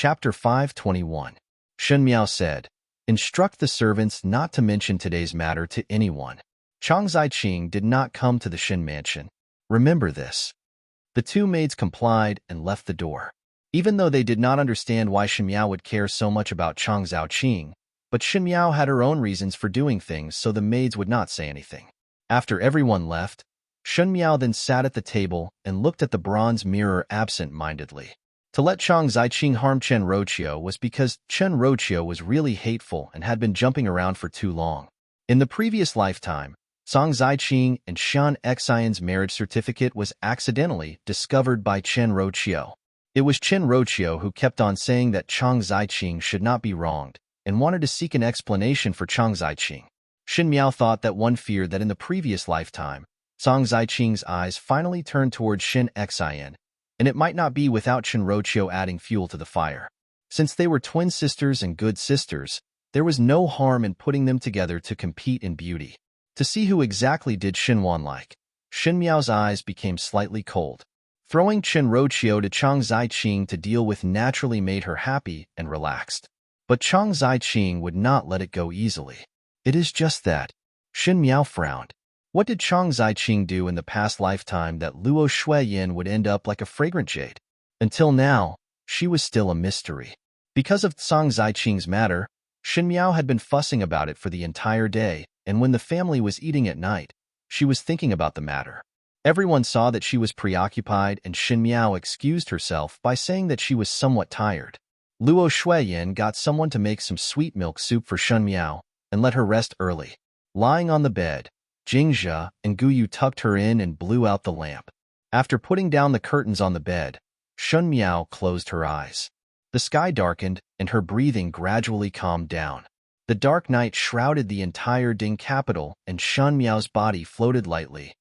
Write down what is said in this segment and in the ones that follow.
Chapter 521. Shen Miao said, "Instruct the servants not to mention today's matter to anyone." Chang Ziqing did not come to the Shen mansion. Remember this. The two maids complied and left the door. Even though they did not understand why Shen Miao would care so much about Chang Ziqing, but Shen Miao had her own reasons for doing things, so the maids would not say anything. After everyone left, Shen Miao then sat at the table and looked at the bronze mirror absent-mindedly. To let Chang Ziqing harm Chen Roqiu was because Chen Roqiu was really hateful and had been jumping around for too long. In the previous lifetime, Chang Ziqing and Shan Xian's marriage certificate was accidentally discovered by Chen Roqiu. It was Chen Roqiu who kept on saying that Chang Ziqing should not be wronged and wanted to seek an explanation for Chang Ziqing. Shen Miao thought that one feared that in the previous lifetime, Chang Ziqing's eyes finally turned towards Shan Xian, and it might not be without Chen Roqiu adding fuel to the fire. Since they were twin sisters and good sisters, there was no harm in putting them together to compete in beauty. To see who exactly did Xinwan like, Shen Miao's eyes became slightly cold. Throwing Chen Roqiu to Chang Ziqing to deal with naturally made her happy and relaxed. But Chang Ziqing would not let it go easily. It is just that. Shen Miao frowned. What did Chang Ziqing do in the past lifetime that Luo Shuiyin would end up like a fragrant jade? Until now, she was still a mystery. Because of Chang Ziqing's matter, Shen Miao had been fussing about it for the entire day, and when the family was eating at night, she was thinking about the matter. Everyone saw that she was preoccupied, and Shen Miao excused herself by saying that she was somewhat tired. Luo Shuiyin got someone to make some sweet milk soup for Shen Miao and let her rest early. Lying on the bed, Jingzhe and Guyu tucked her in and blew out the lamp. After putting down the curtains on the bed, Shen Miao closed her eyes. The sky darkened, and her breathing gradually calmed down. The dark night shrouded the entire Ding capital, and Shen Miao's body floated lightly.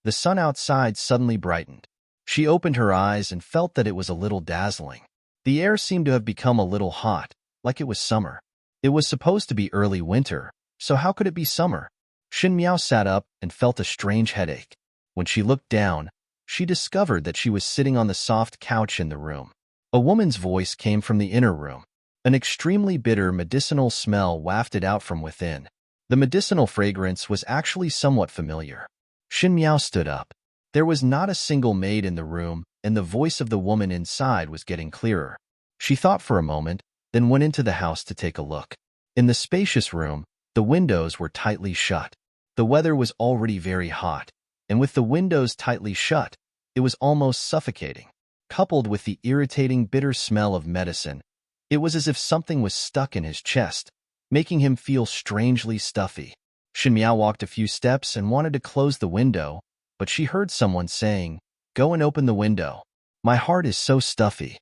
The sun outside suddenly brightened. She opened her eyes and felt that it was a little dazzling. The air seemed to have become a little hot, like it was summer. It was supposed to be early winter, so how could it be summer? Shen Miao sat up and felt a strange headache. When she looked down, she discovered that she was sitting on the soft couch in the room. A woman's voice came from the inner room. An extremely bitter medicinal smell wafted out from within. The medicinal fragrance was actually somewhat familiar. Shen Miao stood up. There was not a single maid in the room, and the voice of the woman inside was getting clearer. She thought for a moment, then went into the house to take a look. In the spacious room, the windows were tightly shut. The weather was already very hot, and with the windows tightly shut, it was almost suffocating. Coupled with the irritating bitter smell of medicine, it was as if something was stuck in his chest, making him feel strangely stuffy. Shen Miao walked a few steps and wanted to close the window, but she heard someone saying, "Go and open the window. My heart is so stuffy."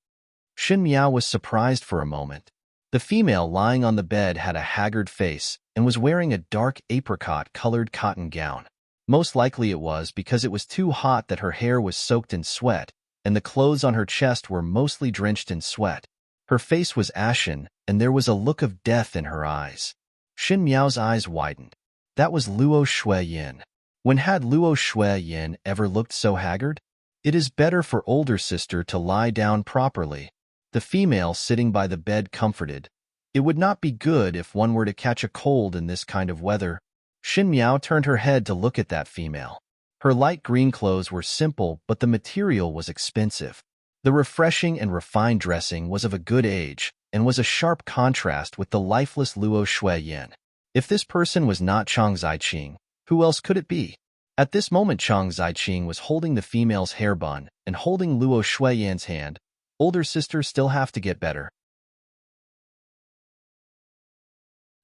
Shen Miao was surprised for a moment. The female lying on the bed had a haggard face and was wearing a dark apricot-colored cotton gown. Most likely it was because it was too hot that her hair was soaked in sweat, and the clothes on her chest were mostly drenched in sweat. Her face was ashen, and there was a look of death in her eyes. Shen Miao's eyes widened. That was Luo Shuiyin. When had Luo Shuiyin ever looked so haggard? It is better for older sister to lie down properly. The female sitting by the bed comforted. It would not be good if one were to catch a cold in this kind of weather. Shen Miao turned her head to look at that female. Her light green clothes were simple, but the material was expensive. The refreshing and refined dressing was of a good age and was a sharp contrast with the lifeless Luo Shuiyin. If this person was not Chang Ziqing, who else could it be? At this moment, Chang Ziqing was holding the female's hair bun and holding Luo Shuiyin's hand. Older sisters still have to get better.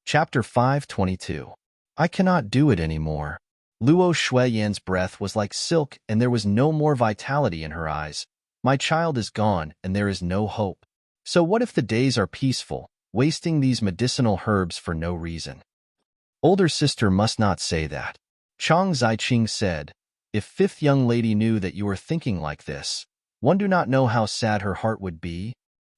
Chapter 522. I cannot do it anymore. Luo Shuiyin's breath was like silk, and there was no more vitality in her eyes. My child is gone, and there is no hope. So what if the days are peaceful, wasting these medicinal herbs for no reason? Older sister must not say that. Chang Ziqing said, if fifth young lady knew that you were thinking like this, one do not know how sad her heart would be.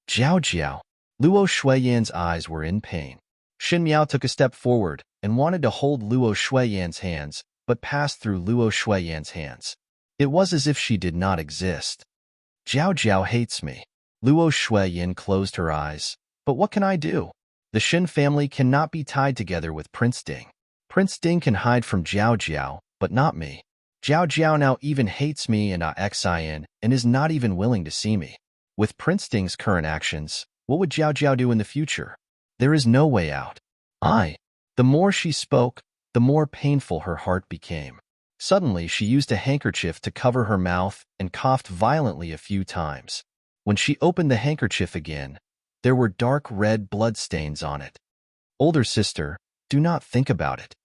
Jiao Jiao. Luo Shuiyin's eyes were in pain. Shen Miao took a step forward and wanted to hold Luo Shuiyin's hands, but passed through Luo Shuiyin's hands. It was as if she did not exist. Jiao Jiao hates me. Luo Shuiyin closed her eyes. But what can I do? The Shin family cannot be tied together with Prince Ding. Prince Ding can hide from Jiao Jiao, but not me. Jiao Jiao now even hates me and Xin and is not even willing to see me. With Prince Ding's current actions, what would Jiao Jiao do in the future? There is no way out. The more she spoke, the more painful her heart became. Suddenly, she used a handkerchief to cover her mouth and coughed violently a few times. When she opened the handkerchief again, there were dark red bloodstains on it. Older sister, do not think about it.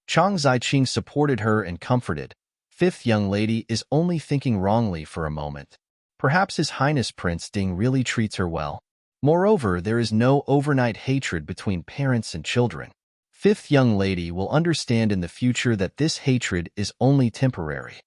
Chang Ziqing supported her and comforted. Fifth young lady is only thinking wrongly for a moment. Perhaps His Highness Prince Ding really treats her well. Moreover, there is no overnight hatred between parents and children. Fifth young lady will understand in the future that this hatred is only temporary.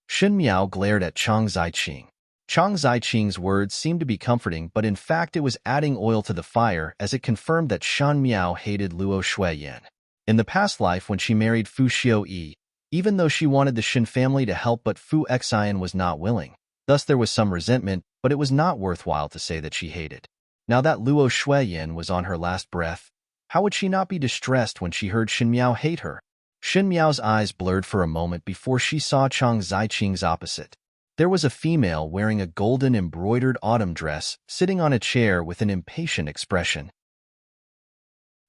Shen Miao glared at Chang Ziqing. Chang Ziqing's words seemed to be comforting, but in fact it was adding oil to the fire as it confirmed that Shen Miao hated Luo Shuiyin. In the past life when she married Fu Xiuyi, even though she wanted the Shin family to help, but Fu Xian was not willing. Thus there was some resentment, but it was not worthwhile to say that she hated. Now that Luo Shuiyin was on her last breath, how would she not be distressed when she heard Shen Miao hate her? Shen Miao's eyes blurred for a moment before she saw Chang Ziqing's opposite. There was a female wearing a golden embroidered autumn dress, sitting on a chair with an impatient expression.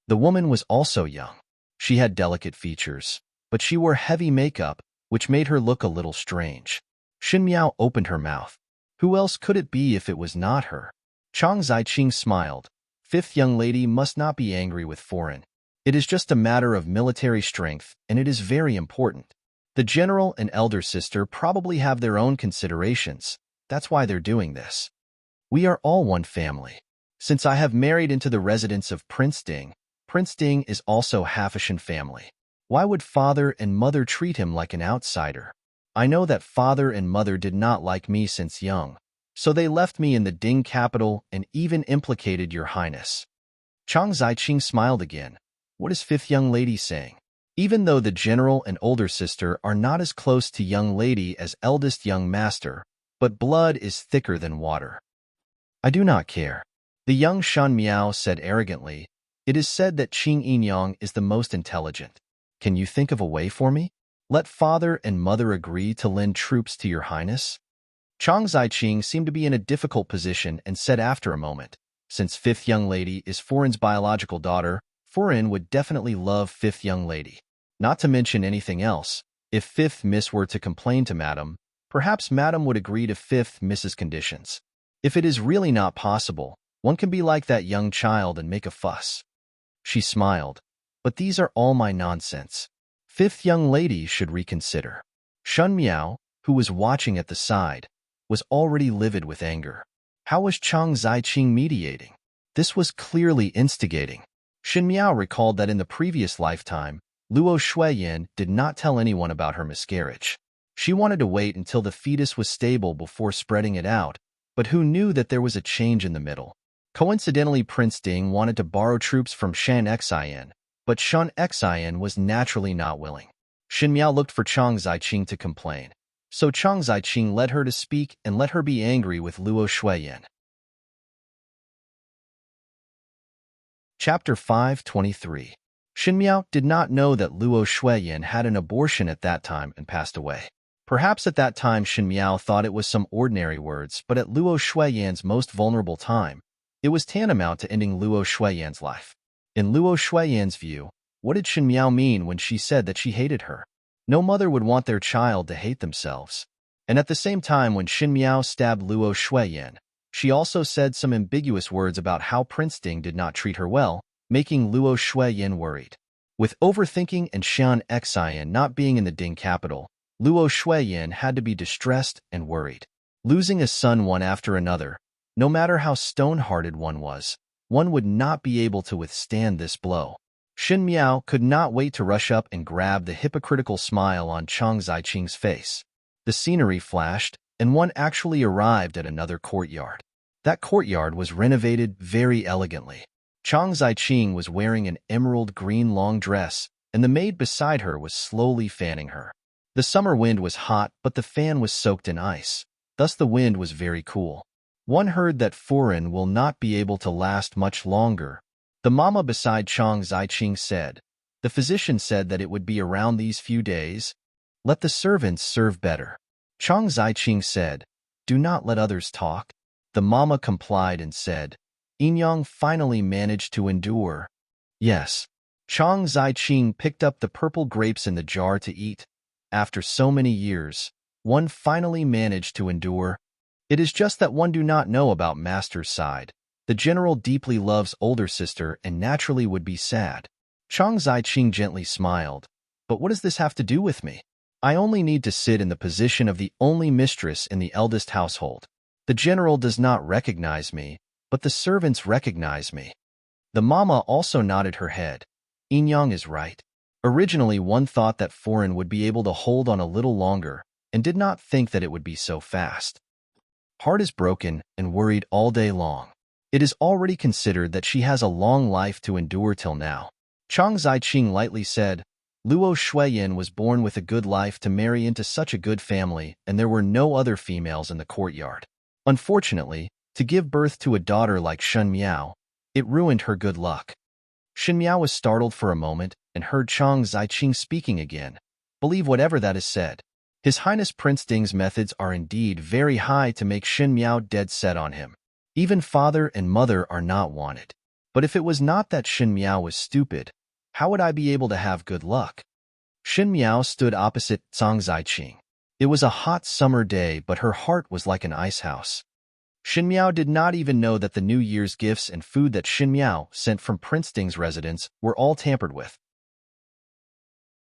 The woman was also young. She had delicate features, but she wore heavy makeup, which made her look a little strange. Shen Miao opened her mouth. Who else could it be if it was not her? Chang Ziqing smiled. Fifth young lady must not be angry with foreign. It is just a matter of military strength, and it is very important. The general and elder sister probably have their own considerations. That's why they're doing this. We are all one family. Since I have married into the residence of Prince Ding is also half a Shin family. Why would father and mother treat him like an outsider? I know that father and mother did not like me since young, so they left me in the Ding capital and even implicated your highness. Chang Ziqing smiled again. What is fifth young lady saying? Even though the general and older sister are not as close to young lady as eldest young master, but blood is thicker than water. I do not care. The young Shan Miao said arrogantly. It is said that Qing Yinyang is the most intelligent. Can you think of a way for me? Let father and mother agree to lend troops to your highness? Chang Ziqing seemed to be in a difficult position and said after a moment, since fifth young lady is Foreign's biological daughter, Foreign would definitely love fifth young lady. Not to mention anything else, if fifth miss were to complain to madam, perhaps madam would agree to fifth miss's conditions. If it is really not possible, one can be like that young child and make a fuss. She smiled. But these are all my nonsense. Fifth young lady should reconsider. Shen Miao, who was watching at the side, was already livid with anger. How was Chang Ziqing mediating? This was clearly instigating. Shen Miao recalled that in the previous lifetime, Luo Shuiyin did not tell anyone about her miscarriage. She wanted to wait until the fetus was stable before spreading it out, but who knew that there was a change in the middle? Coincidentally, Prince Ding wanted to borrow troops from Shan Xian, but Shan Xian was naturally not willing. Shen Miao looked for Chang Ziqing to complain, so Chang Ziqing led her to speak and let her be angry with Luo Shuiyin. Chapter 523. Shen Miao did not know that Luo Shuiyin had an abortion at that time and passed away. Perhaps at that time Shen Miao thought it was some ordinary words, but at Luo Shuiyin's most vulnerable time, it was tantamount to ending Luo Shuiyin's life. In Luo Shuiyin's view, what did Shen Miao mean when she said that she hated her? No mother would want their child to hate themselves. And at the same time when Shen Miao stabbed Luo Shuiyin, she also said some ambiguous words about how Prince Ding did not treat her well, making Luo Shuiyin worried. With overthinking and Shan Xian not being in the Ding capital, Luo Shuiyin had to be distressed and worried. Losing a son one after another, no matter how stone-hearted one would not be able to withstand this blow. Shen Miao could not wait to rush up and grab the hypocritical smile on Chang Ziqing's face. The scenery flashed, and one actually arrived at another courtyard. That courtyard was renovated very elegantly. Chang Ziqing was wearing an emerald green long dress, and the maid beside her was slowly fanning her. The summer wind was hot, but the fan was soaked in ice. Thus the wind was very cool. One heard that Foreign will not be able to last much longer. The mama beside Chang Ziqing said, the physician said that it would be around these few days. Let the servants serve better. Chang Ziqing said, do not let others talk. The mama complied and said, Inyang finally managed to endure. Yes. Chang Ziqing picked up the purple grapes in the jar to eat. After so many years, one finally managed to endure. It is just that one do not know about master's side. The general deeply loves older sister and naturally would be sad. Chang Ziqing gently smiled. But what does this have to do with me? I only need to sit in the position of the only mistress in the eldest household. The general does not recognize me, but the servants recognize me. The mama also nodded her head. Inyang is right. Originally, one thought that Foreign would be able to hold on a little longer, and did not think that it would be so fast. Heart is broken and worried all day long. It is already considered that she has a long life to endure till now. Chang Ziqing lightly said, Luo Shuiyin was born with a good life to marry into such a good family, and there were no other females in the courtyard. Unfortunately, to give birth to a daughter like Shen Miao, it ruined her good luck. Shen Miao was startled for a moment and heard Chang Ziqing speaking again. Believe whatever that is said. His Highness Prince Ding's methods are indeed very high to make Shen Miao dead set on him. Even father and mother are not wanted. But if it was not that Shen Miao was stupid, how would I be able to have good luck? Shen Miao stood opposite Chang Ziqing. It was a hot summer day, but her heart was like an ice house. Shen Miao did not even know that the New Year's gifts and food that Shen Miao sent from Prince Ding's residence were all tampered with.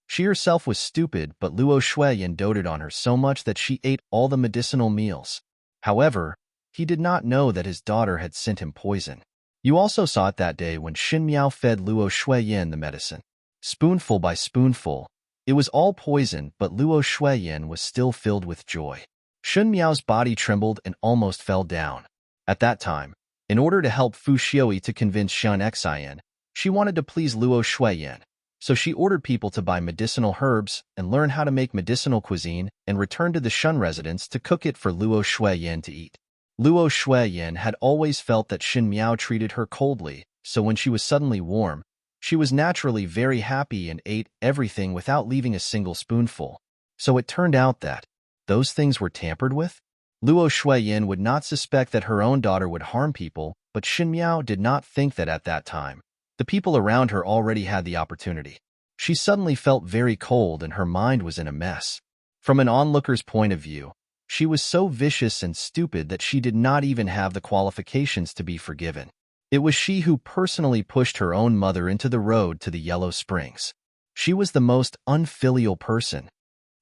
She herself was stupid, but Luo Shuiyin doted on her so much that she ate all the medicinal meals. However, he did not know that his daughter had sent him poison. You also saw it that day when Shen Miao fed Luo Shuiyin the medicine. Spoonful by spoonful, it was all poison, but Luo Shuiyin was still filled with joy. Shen Miao's body trembled and almost fell down. At that time, in order to help Fu Xiui to convince Shen Xian, she wanted to please Luo Shuiyin. So she ordered people to buy medicinal herbs and learn how to make medicinal cuisine and return to the Shun residence to cook it for Luo Shuiyin to eat. Luo Shuiyin had always felt that Shen Miao treated her coldly, so when she was suddenly warm, she was naturally very happy and ate everything without leaving a single spoonful. So it turned out that those things were tampered with? Luo Shuiyin would not suspect that her own daughter would harm people, but Shen Miao did not think that at that time. The people around her already had the opportunity. She suddenly felt very cold and her mind was in a mess. From an onlooker's point of view, she was so vicious and stupid that she did not even have the qualifications to be forgiven. It was she who personally pushed her own mother into the road to the Yellow Springs. She was the most unfilial person.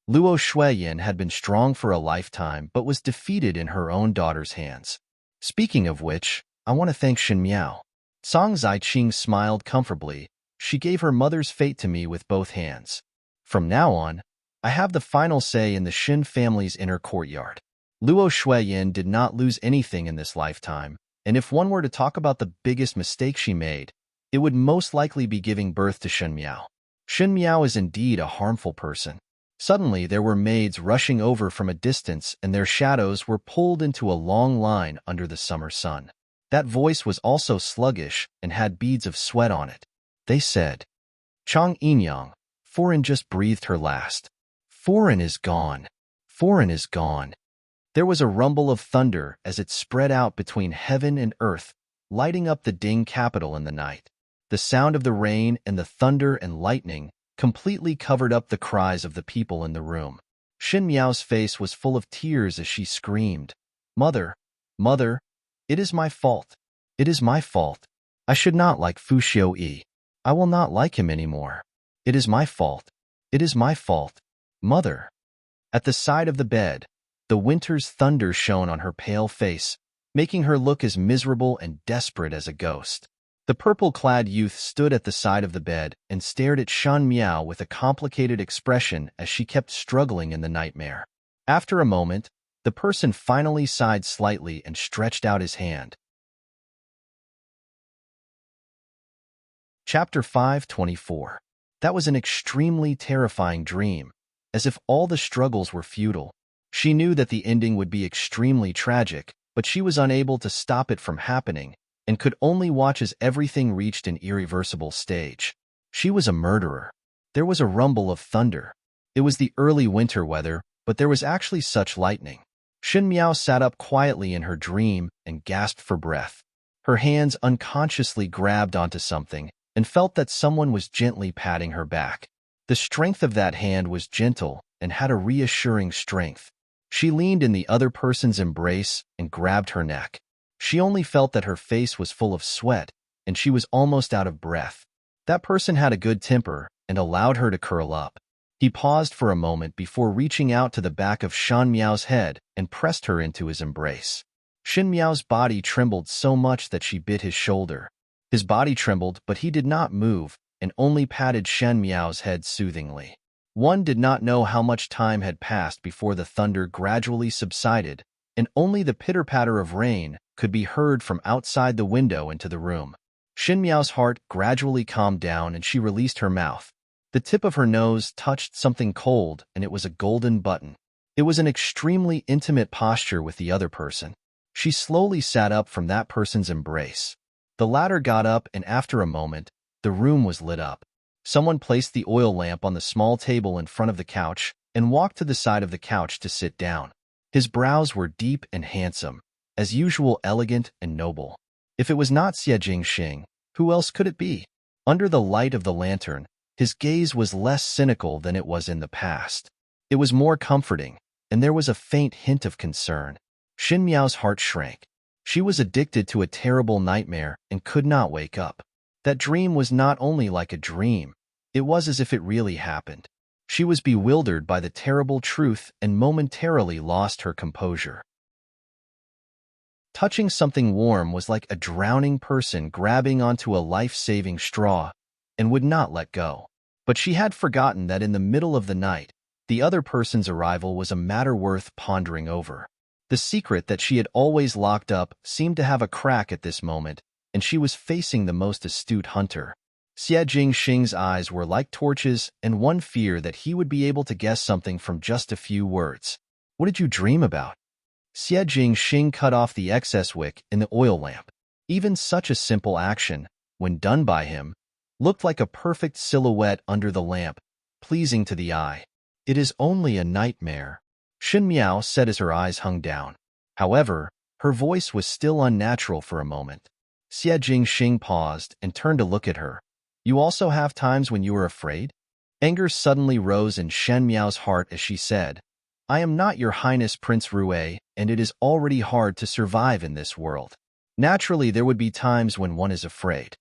Luo Shuiyin had been strong for a lifetime but was defeated in her own daughter's hands. Speaking of which, I want to thank Shen Miao. Chang Ziqing smiled comfortably. She gave her mother's fate to me with both hands. From now on, I have the final say in the Shin family's inner courtyard. Luo Shuiyin did not lose anything in this lifetime, and if one were to talk about the biggest mistake she made, it would most likely be giving birth to Shen Miao. Shen Miao is indeed a harmful person. Suddenly, there were maids rushing over from a distance, and their shadows were pulled into a long line under the summer sun. That voice was also sluggish and had beads of sweat on it. They said, Chang Inyang, Foreign just breathed her last. Foreign is gone. Foreign is gone. There was a rumble of thunder as it spread out between heaven and earth, lighting up the Ding capital in the night. The sound of the rain and the thunder and lightning completely covered up the cries of the people in the room. Shen Miao's face was full of tears as she screamed, Mother, Mother, it is my fault. It is my fault. I should not like Fu Xiui. I will not like him anymore. It is my fault. It is my fault. Mother. At the side of the bed, the winter's thunder shone on her pale face, making her look as miserable and desperate as a ghost. The purple-clad youth stood at the side of the bed and stared at Shen Miao with a complicated expression as she kept struggling in the nightmare. After a moment, the person finally sighed slightly and stretched out his hand. Chapter 524. That was an extremely terrifying dream, as if all the struggles were futile. She knew that the ending would be extremely tragic, but she was unable to stop it from happening and could only watch as everything reached an irreversible stage. She was a murderer. There was a rumble of thunder. It was the early winter weather, but there was actually such lightning. Shen Miao sat up quietly in her dream and gasped for breath. Her hands unconsciously grabbed onto something and felt that someone was gently patting her back. The strength of that hand was gentle and had a reassuring strength. She leaned in the other person's embrace and grabbed her neck. She only felt that her face was full of sweat and she was almost out of breath. That person had a good temper and allowed her to curl up. He paused for a moment before reaching out to the back of Shen Miao's head and pressed her into his embrace. Shen Miao's body trembled so much that she bit his shoulder. His body trembled, but he did not move and only patted Shen Miao's head soothingly. One did not know how much time had passed before the thunder gradually subsided, and only the pitter-patter of rain could be heard from outside the window into the room. Shen Miao's heart gradually calmed down and she released her mouth. The tip of her nose touched something cold, and it was a golden button. It was an extremely intimate posture with the other person. She slowly sat up from that person's embrace. The latter got up, and after a moment, the room was lit up. Someone placed the oil lamp on the small table in front of the couch and walked to the side of the couch to sit down. His brows were deep and handsome, as usual elegant and noble. If it was not Xie Jingxing, who else could it be? Under the light of the lantern, his gaze was less cynical than it was in the past. It was more comforting, and there was a faint hint of concern. Shen Miao's heart shrank. She was addicted to a terrible nightmare and could not wake up. That dream was not only like a dream, it was as if it really happened. She was bewildered by the terrible truth and momentarily lost her composure. Touching something warm was like a drowning person grabbing onto a life-saving straw and would not let go. But she had forgotten that in the middle of the night, the other person's arrival was a matter worth pondering over. The secret that she had always locked up seemed to have a crack at this moment, and she was facing the most astute hunter. Xie Jingxing's eyes were like torches, and one fear that he would be able to guess something from just a few words. "What did you dream about?" Xie Jingxing cut off the excess wick in the oil lamp. Even such a simple action, when done by him, looked like a perfect silhouette under the lamp, pleasing to the eye. "It is only a nightmare," Shen Miao said as her eyes hung down. However, her voice was still unnatural for a moment. Xie Jingxing paused and turned to look at her. "You also have times when you are afraid?" Anger suddenly rose in Shen Miao's heart as she said, "I am not your Highness Prince Rue, and it is already hard to survive in this world. Naturally, there would be times when one is afraid."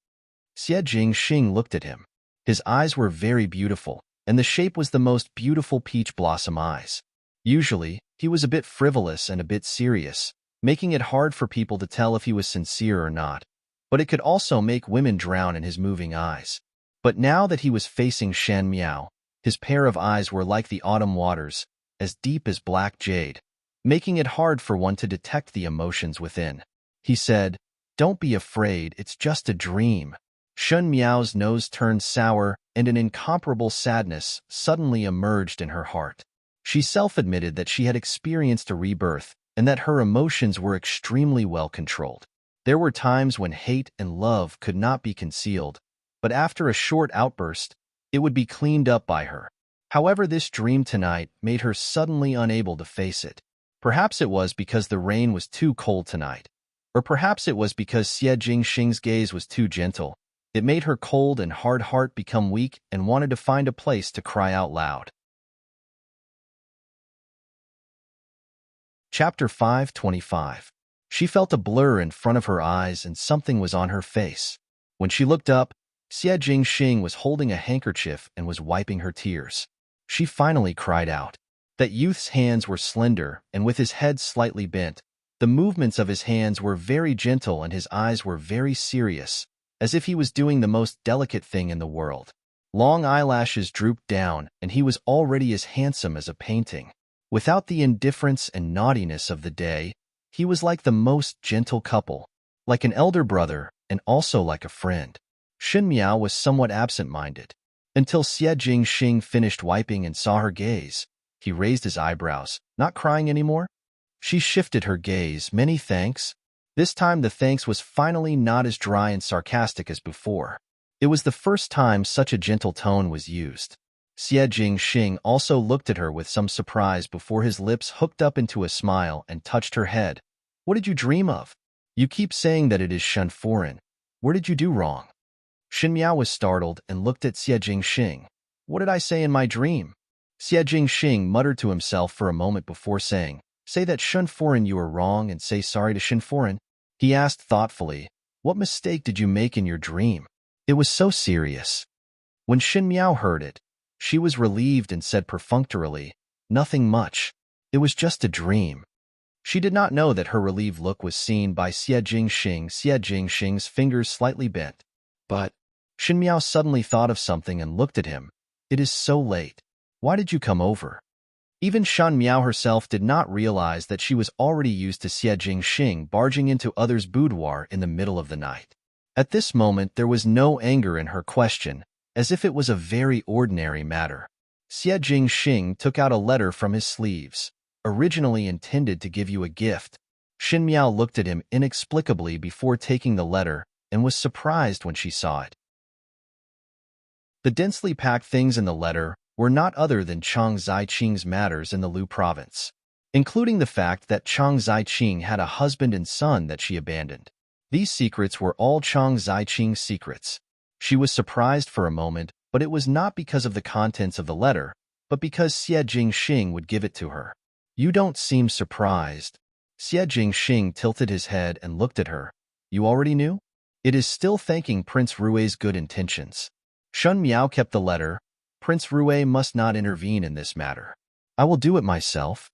Xie Jingxing looked at him. His eyes were very beautiful, and the shape was the most beautiful peach blossom eyes. Usually, he was a bit frivolous and a bit serious, making it hard for people to tell if he was sincere or not, but it could also make women drown in his moving eyes. But now that he was facing Shen Miao, his pair of eyes were like the autumn waters, as deep as black jade, making it hard for one to detect the emotions within. He said, "Don't be afraid, it's just a dream." Shen Miao's nose turned sour, and an incomparable sadness suddenly emerged in her heart. She self-admitted that she had experienced a rebirth, and that her emotions were extremely well controlled. There were times when hate and love could not be concealed, but after a short outburst, it would be cleaned up by her. However, this dream tonight made her suddenly unable to face it. Perhaps it was because the rain was too cold tonight, or perhaps it was because Xie Jingxing's gaze was too gentle. It made her cold and hard heart become weak and wanted to find a place to cry out loud. Chapter 525. She felt a blur in front of her eyes and something was on her face. When she looked up, Xie Jingxing was holding a handkerchief and was wiping her tears. She finally cried out. That youth's hands were slender, and with his head slightly bent, the movements of his hands were very gentle and his eyes were very serious, as if he was doing the most delicate thing in the world. Long eyelashes drooped down, and he was already as handsome as a painting. Without the indifference and naughtiness of the day, he was like the most gentle couple, like an elder brother and also like a friend. Shen Miao was somewhat absent-minded. Until Xie Jingxing finished wiping and saw her gaze, he raised his eyebrows. "Not crying anymore?" She shifted her gaze. Many thanks. This time the thanks was finally not as dry and sarcastic as before. It was the first time such a gentle tone was used. Xie Jingxing also looked at her with some surprise before his lips hooked up into a smile and touched her head. What did you dream of? You keep saying that it is Shen Foreign. Where did you do wrong? Xin Miao was startled and looked at Xie Jingxing. What did I say in my dream? Xie Jingxing muttered to himself for a moment before saying, Say that Shen Foreign you were wrong and say sorry to Shen Foreign. He asked thoughtfully, What mistake did you make in your dream? It was so serious. When Xin Miao heard it, she was relieved and said perfunctorily, Nothing much. It was just a dream. She did not know that her relieved look was seen by Xie Jingxing. Xie Jingxing's fingers slightly bent. But Xin Miao suddenly thought of something and looked at him. It is so late. Why did you come over? Even Shan Miao herself did not realize that she was already used to Xie Jingxing barging into others' boudoir in the middle of the night. At this moment there was no anger in her question, as if it was a very ordinary matter. Xie Jingxing took out a letter from his sleeves, originally intended to give you a gift. Xin Miao looked at him inexplicably before taking the letter and was surprised when she saw it. The densely packed things in the letter were not other than Chang Ziqing's matters in the Lu province, including the fact that Chang Ziqing had a husband and son that she abandoned. These secrets were all Chang Ziqing's secrets. She was surprised for a moment, but it was not because of the contents of the letter, but because Xie Jingxing would give it to her. You don't seem surprised. Xie Jingxing tilted his head and looked at her. You already knew? It is still thanking Prince Rui's good intentions. Shun Miao kept the letter. Prince Rui must not intervene in this matter. I will do it myself.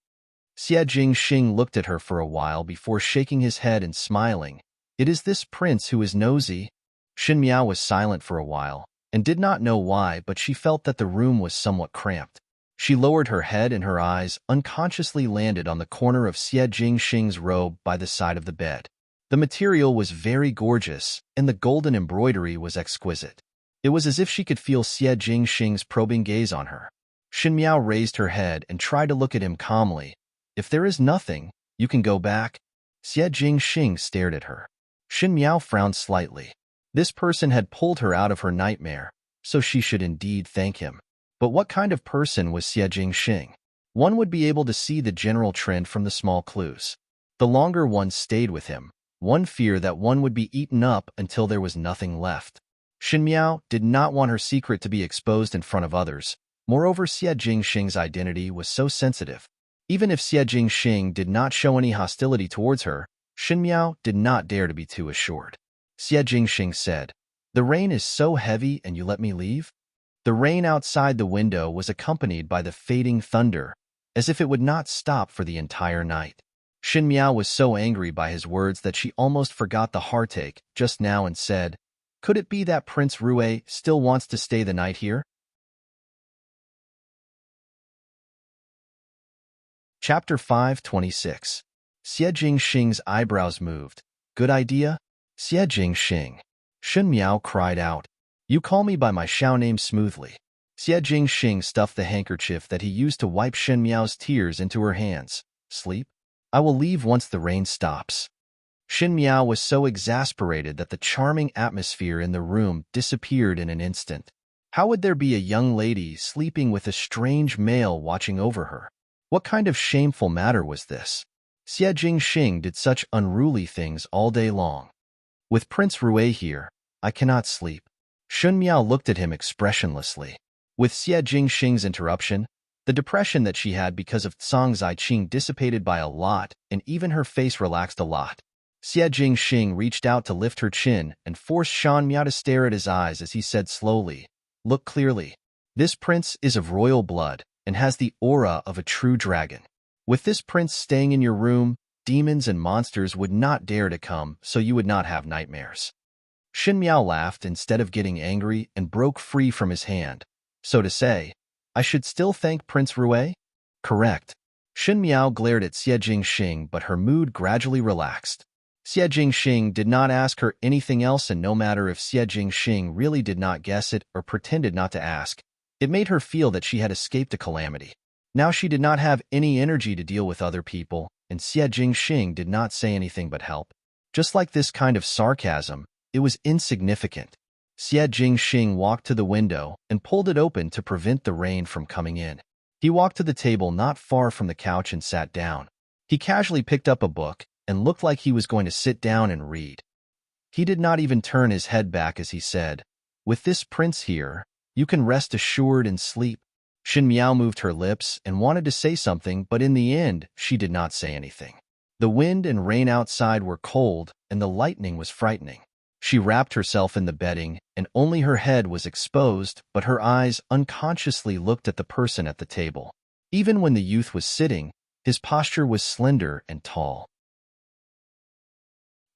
Xie Jingxing looked at her for a while before shaking his head and smiling. It is this prince who is nosy. Xin Miao was silent for a while, and did not know why, but she felt that the room was somewhat cramped. She lowered her head and her eyes unconsciously landed on the corner of Xie Jingxing's robe by the side of the bed. The material was very gorgeous, and the golden embroidery was exquisite. It was as if she could feel Xie Jingxing's probing gaze on her. Xin Miao raised her head and tried to look at him calmly. If there is nothing, you can go back. Xie Jingxing stared at her. Xin Miao frowned slightly. This person had pulled her out of her nightmare, so she should indeed thank him. But what kind of person was Xie Jingxing? One would be able to see the general trend from the small clues. The longer one stayed with him, one feared that one would be eaten up until there was nothing left. Xin Miao did not want her secret to be exposed in front of others. Moreover, Xie Jingxing's identity was so sensitive. Even if Xie Jingxing did not show any hostility towards her, Xin Miao did not dare to be too assured. Xie Jingxing said, The rain is so heavy and you let me leave? The rain outside the window was accompanied by the fading thunder, as if it would not stop for the entire night. Xin Miao was so angry by his words that she almost forgot the heartache just now and said, Could it be that Prince Rui still wants to stay the night here? Chapter 526. Xie Jingxing's eyebrows moved. Good idea? Xie Jingxing. Xin Miao cried out. You call me by my Xiao name smoothly. Xie Jingxing stuffed the handkerchief that he used to wipe Xin Miao's tears into her hands. Sleep? I will leave once the rain stops. Xin Miao was so exasperated that the charming atmosphere in the room disappeared in an instant. How would there be a young lady sleeping with a strange male watching over her? What kind of shameful matter was this? Xie Jingxing did such unruly things all day long. With Prince Rui here, I cannot sleep. Xun Miao looked at him expressionlessly. With Xie Jingxing's interruption, the depression that she had because of Cang Ziqing dissipated by a lot, and even her face relaxed a lot. Xie Jingxing reached out to lift her chin and forced Shan Miao to stare at his eyes as he said slowly, Look clearly. This prince is of royal blood and has the aura of a true dragon. With this prince staying in your room, demons and monsters would not dare to come, so you would not have nightmares. Xin Miao laughed instead of getting angry and broke free from his hand. So to say, I should still thank Prince Rui? Correct. Xin Miao glared at Xie Jingxing, but her mood gradually relaxed. Xie Jingxing did not ask her anything else, and no matter if Xie Jingxing really did not guess it or pretended not to ask, it made her feel that she had escaped a calamity. Now she did not have any energy to deal with other people, and Xie Jingxing did not say anything but help. Just like this kind of sarcasm, it was insignificant. Xie Jingxing walked to the window and pulled it open to prevent the rain from coming in. He walked to the table not far from the couch and sat down. He casually picked up a book and looked like he was going to sit down and read. He did not even turn his head back as he said, "With this prince here, you can rest assured and sleep." Xin Miao moved her lips and wanted to say something, but in the end, she did not say anything. The wind and rain outside were cold, and the lightning was frightening. She wrapped herself in the bedding, and only her head was exposed, but her eyes unconsciously looked at the person at the table. Even when the youth was sitting, his posture was slender and tall.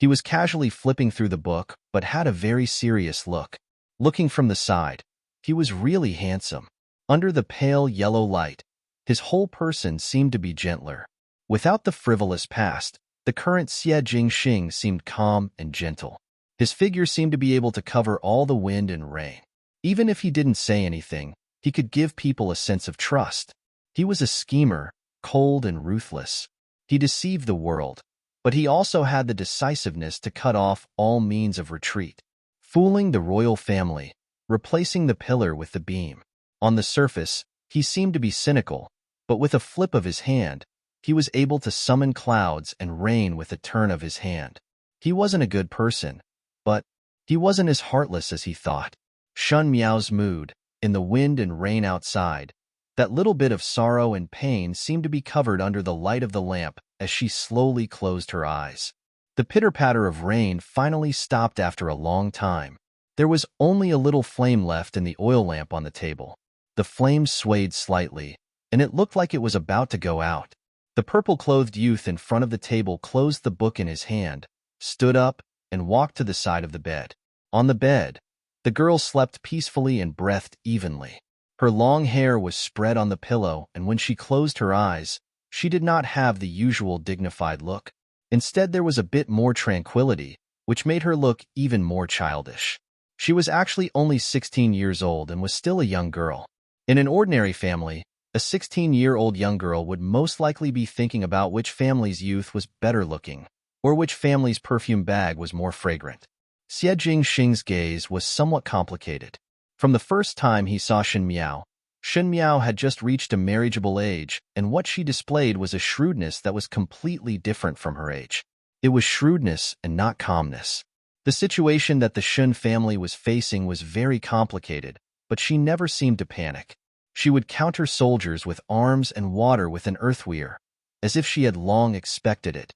He was casually flipping through the book, but had a very serious look. Looking from the side, he was really handsome. Under the pale yellow light, his whole person seemed to be gentler. Without the frivolous past, the current Xie Jingxing seemed calm and gentle. His figure seemed to be able to cover all the wind and rain. Even if he didn't say anything, he could give people a sense of trust. He was a schemer, cold and ruthless. He deceived the world, but he also had the decisiveness to cut off all means of retreat. Fooling the royal family, replacing the pillar with the beam. On the surface, he seemed to be cynical, but with a flip of his hand, he was able to summon clouds and rain with a turn of his hand. He wasn't a good person, but he wasn't as heartless as he thought. Shun Miao's mood, in the wind and rain outside, that little bit of sorrow and pain seemed to be covered under the light of the lamp as she slowly closed her eyes. The pitter-patter of rain finally stopped after a long time. There was only a little flame left in the oil lamp on the table. The flame swayed slightly, and it looked like it was about to go out. The purple-clothed youth in front of the table closed the book in his hand, stood up, and walked to the side of the bed. On the bed, the girl slept peacefully and breathed evenly. Her long hair was spread on the pillow, and when she closed her eyes, she did not have the usual dignified look. Instead, there was a bit more tranquility, which made her look even more childish. She was actually only 16 years old and was still a young girl. In an ordinary family, a 16-year-old young girl would most likely be thinking about which family's youth was better looking, or which family's perfume bag was more fragrant. Xie Jingxing's gaze was somewhat complicated. From the first time he saw Xin Miao had just reached a marriageable age, and what she displayed was a shrewdness that was completely different from her age. It was shrewdness and not calmness. The situation that the Shun family was facing was very complicated, but she never seemed to panic. She would counter soldiers with arms and water with an earthweir, as if she had long expected it.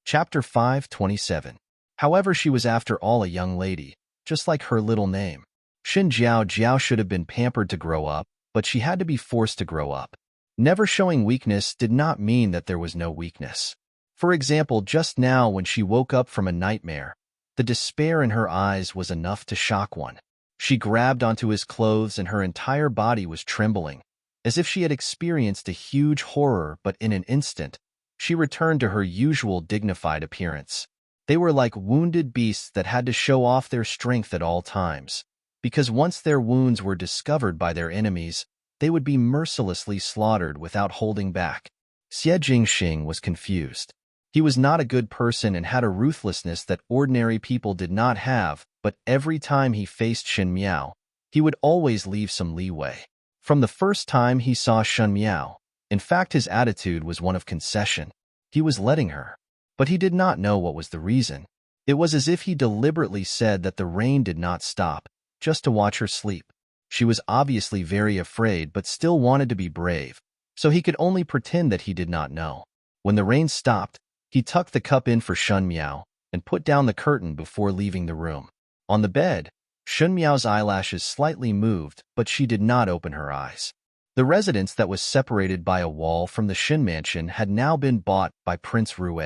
Chapter 527. However, she was after all a young lady, just like her little name. Xin Jiao should have been pampered to grow up, but she had to be forced to grow up. Never showing weakness did not mean that there was no weakness. For example, just now when she woke up from a nightmare, the despair in her eyes was enough to shock one. She grabbed onto his clothes and her entire body was trembling, as if she had experienced a huge horror, but in an instant, she returned to her usual dignified appearance. They were like wounded beasts that had to show off their strength at all times, because once their wounds were discovered by their enemies, they would be mercilessly slaughtered without holding back. Xie Jingxing was confused. He was not a good person and had a ruthlessness that ordinary people did not have, but every time he faced Xin Miao, he would always leave some leeway. From the first time he saw Xin Miao, in fact his attitude was one of concession. He was letting her. But he did not know what was the reason. It was as if he deliberately said that the rain did not stop, just to watch her sleep. She was obviously very afraid but still wanted to be brave, so he could only pretend that he did not know. When the rain stopped, he tucked the cup in for Shun Miao and put down the curtain before leaving the room. On the bed, Shun Miao's eyelashes slightly moved, but she did not open her eyes. The residence that was separated by a wall from the Shin mansion had now been bought by Prince Rue.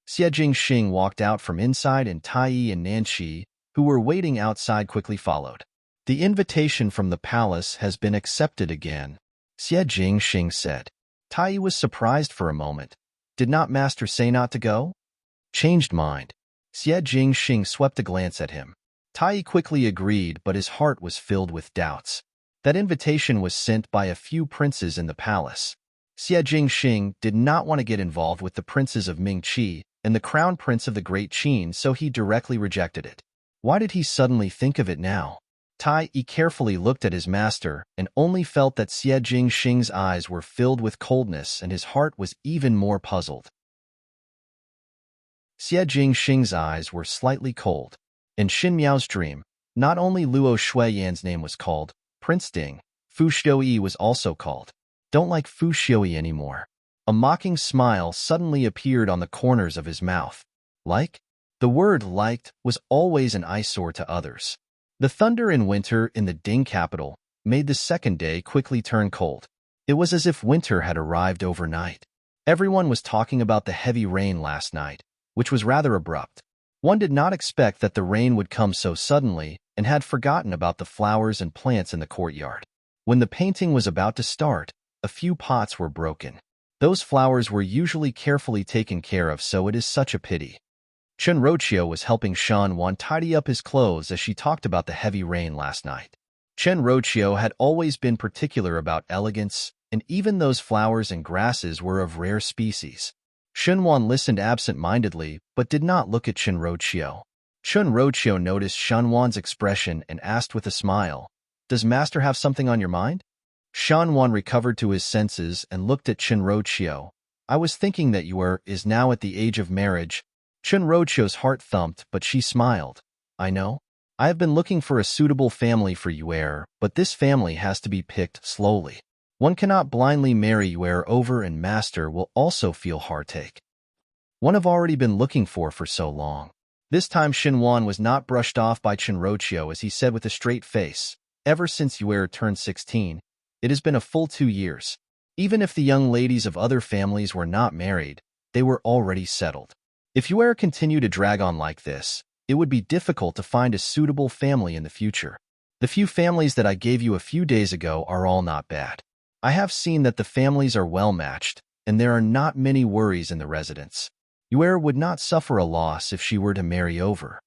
Xie Jingxing walked out from inside and Tai Yi and Nanqi, who were waiting outside, quickly followed. The invitation from the palace has been accepted again, Xie Jingxing said. Tai Yi was surprised for a moment. Did not Master say not to go? Changed mind. Xie Jingxing swept a glance at him. Tai Yi quickly agreed, but his heart was filled with doubts. That invitation was sent by a few princes in the palace. Xie Jingxing did not want to get involved with the princes of Mingqi and the crown prince of the Great Qin, so he directly rejected it. Why did he suddenly think of it now? Tai Yi carefully looked at his master and only felt that Xie Jingxing's eyes were filled with coldness and his heart was even more puzzled. Xie Jingxing's eyes were slightly cold. In Xin Miao's dream, not only Luo Shuiyan's name was called Prince Ding, Fu Xiuyi was also called. Don't like Fu Xiuyi anymore. A mocking smile suddenly appeared on the corners of his mouth. Like? The word liked was always an eyesore to others. The thunder in winter in the Ding capital made the second day quickly turn cold. It was as if winter had arrived overnight. Everyone was talking about the heavy rain last night, which was rather abrupt. One did not expect that the rain would come so suddenly and had forgotten about the flowers and plants in the courtyard. When the painting was about to start, a few pots were broken. Those flowers were usually carefully taken care of, so it is such a pity. Chen Rochio was helping Shan Wan tidy up his clothes as she talked about the heavy rain last night. Chen Rochio had always been particular about elegance, and even those flowers and grasses were of rare species. Shen Wan listened absent-mindedly, but did not look at Chen Rochio. Chen Rochio noticed Shan Wan's expression and asked with a smile, "Does Master have something on your mind?" Shan Wan recovered to his senses and looked at Chen Rochio. "I was thinking that you is now at the age of marriage." Chen Rochio's heart thumped, but she smiled. "I know. I have been looking for a suitable family for Yuer, but this family has to be picked slowly. One cannot blindly marry Yuer over, and Master will also feel heartache. One have already been looking for so long." This time Xin Wan was not brushed off by Chen Rochio as he said with a straight face, "Ever since Yuer turned 16, it has been a full 2 years. Even if the young ladies of other families were not married, they were already settled. If Yuer continue to drag on like this, it would be difficult to find a suitable family in the future. The few families that I gave you a few days ago are all not bad. I have seen that the families are well matched, and there are not many worries in the residence. Yuer would not suffer a loss if she were to marry over."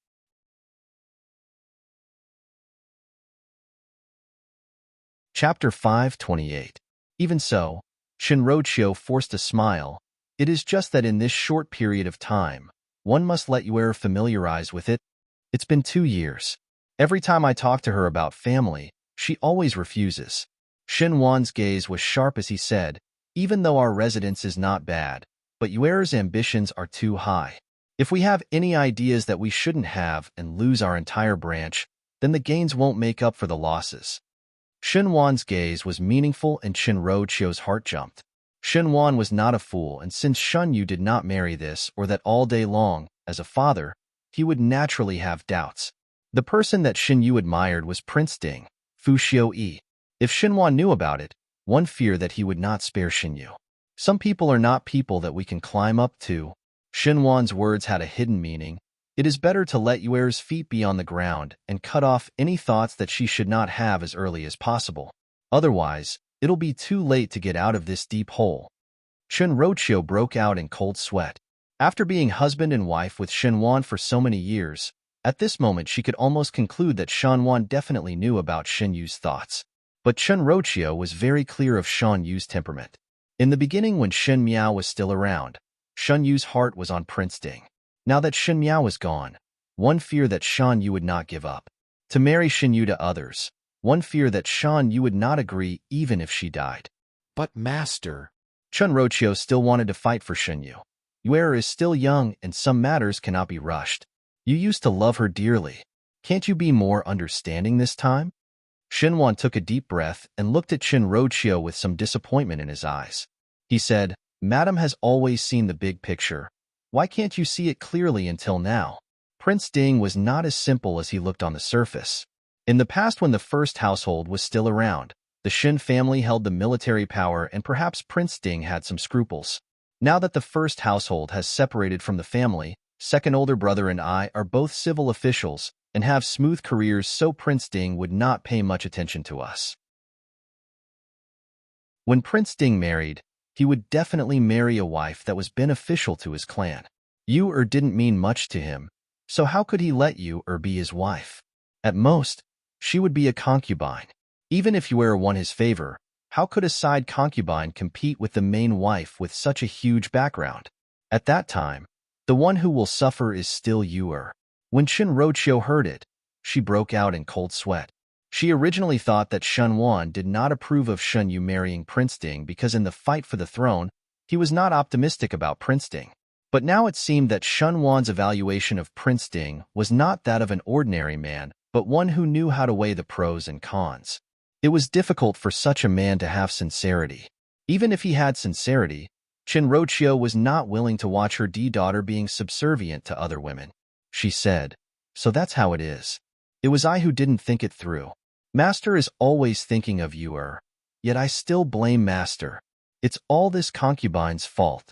Chapter 528. Even so, Shinrochio forced a smile. "It is just that in this short period of time, one must let Yuer familiarize with it. It's been 2 years. Every time I talk to her about family, she always refuses." Xin Wan's gaze was sharp as he said, "Even though our residence is not bad, but Yuer's ambitions are too high. If we have any ideas that we shouldn't have and lose our entire branch, then the gains won't make up for the losses." Xin Wan's gaze was meaningful and Shinrochio's heart jumped. Xin Wan was not a fool, and since Shun Yu did not marry this or that all day long, as a father, he would naturally have doubts. The person that Xin Yu admired was Prince Ding, Fu Xiuyi. If Xin Wan knew about it, one feared that he would not spare Xin Yu. Some people are not people that we can climb up to. Xin Wan's words had a hidden meaning. It is better to let Yuer's feet be on the ground and cut off any thoughts that she should not have as early as possible. Otherwise, it'll be too late to get out of this deep hole. Shinrochio broke out in cold sweat. After being husband and wife with Xin Wan for so many years, at this moment she could almost conclude that Shan Wan definitely knew about Xin Yu's thoughts. But Shinrochio was very clear of Shan Yu's temperament. In the beginning, when Shen Miao was still around, Shan Yu's heart was on Prince Ding. Now that Shen Miao was gone, one feared that Shan Yu would not give up. To marry Xin Yu to others, one feared that Shan Yu would not agree even if she died. "But Master," Shinrochio still wanted to fight for Xin Yu. "Yuer is still young and some matters cannot be rushed. You used to love her dearly. Can't you be more understanding this time?" Xin Wan took a deep breath and looked at Shinrochio with some disappointment in his eyes. He said, "Madam has always seen the big picture. Why can't you see it clearly until now?" Prince Ding was not as simple as he looked on the surface. In the past, when the first household was still around, the Xin family held the military power and perhaps Prince Ding had some scruples. Now that the first household has separated from the family, second older brother and I are both civil officials and have smooth careers, so Prince Ding would not pay much attention to us. When Prince Ding married, he would definitely marry a wife that was beneficial to his clan. Yu didn't mean much to him, so how could he let Yu be his wife? At most, she would be a concubine. Even if Yuer won his favor, how could a side concubine compete with the main wife with such a huge background? At that time, the one who will suffer is still Yuer. When Shen Rochio heard it, she broke out in cold sweat. She originally thought that Shen Wan did not approve of Shen Yu marrying Prince Ding because in the fight for the throne, he was not optimistic about Prince Ding. But now it seemed that Shen Wan's evaluation of Prince Ding was not that of an ordinary man, but one who knew how to weigh the pros and cons. It was difficult for such a man to have sincerity. Even if he had sincerity, Chen Rochio was not willing to watch her daughter being subservient to other women. She said, "So that's how it is. It was I who didn't think it through. Master is always thinking of Yuer, yet I still blame Master. It's all this concubine's fault."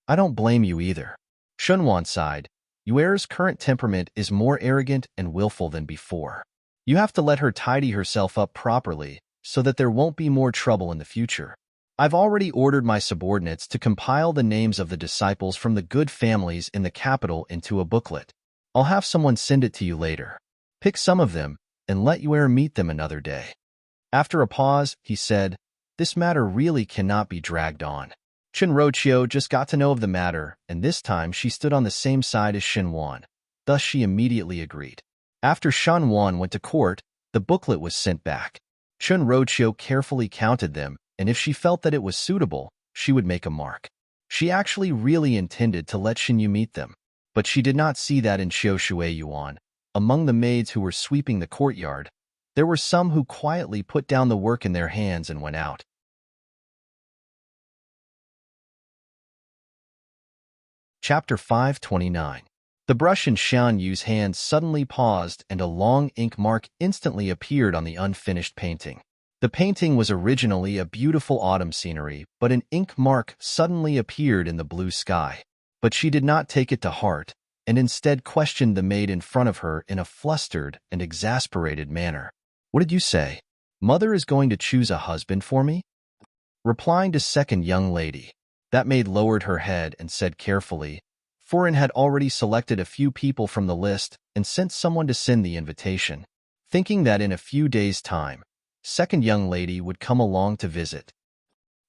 "I don't blame you either." Shunwan sighed. "Yuer's current temperament is more arrogant and willful than before. You have to let her tidy herself up properly so that there won't be more trouble in the future. I've already ordered my subordinates to compile the names of the disciples from the good families in the capital into a booklet. I'll have someone send it to you later. Pick some of them and let Yuer meet them another day." After a pause, he said, "This matter really cannot be dragged on." Chen Rochio just got to know of the matter, and this time she stood on the same side as Shen Wan. Thus she immediately agreed. After Shen Wan went to court, the booklet was sent back. Chen Rochio carefully counted them, and if she felt that it was suitable, she would make a mark. She actually really intended to let Shen Yu meet them, but she did not see that in Xiao Shui Yuan. Among the maids who were sweeping the courtyard, there were some who quietly put down the work in their hands and went out. Chapter 529. The brush in Xian Yu's hand suddenly paused and a long ink mark instantly appeared on the unfinished painting. The painting was originally a beautiful autumn scenery, but an ink mark suddenly appeared in the blue sky. But she did not take it to heart, and instead questioned the maid in front of her in a flustered and exasperated manner. "What did you say? Mother is going to choose a husband for me?" Replying to second young lady, that maid lowered her head and said carefully, "Foreign had already selected a few people from the list and sent someone to send the invitation, thinking that in a few days' time, second young lady would come along to visit."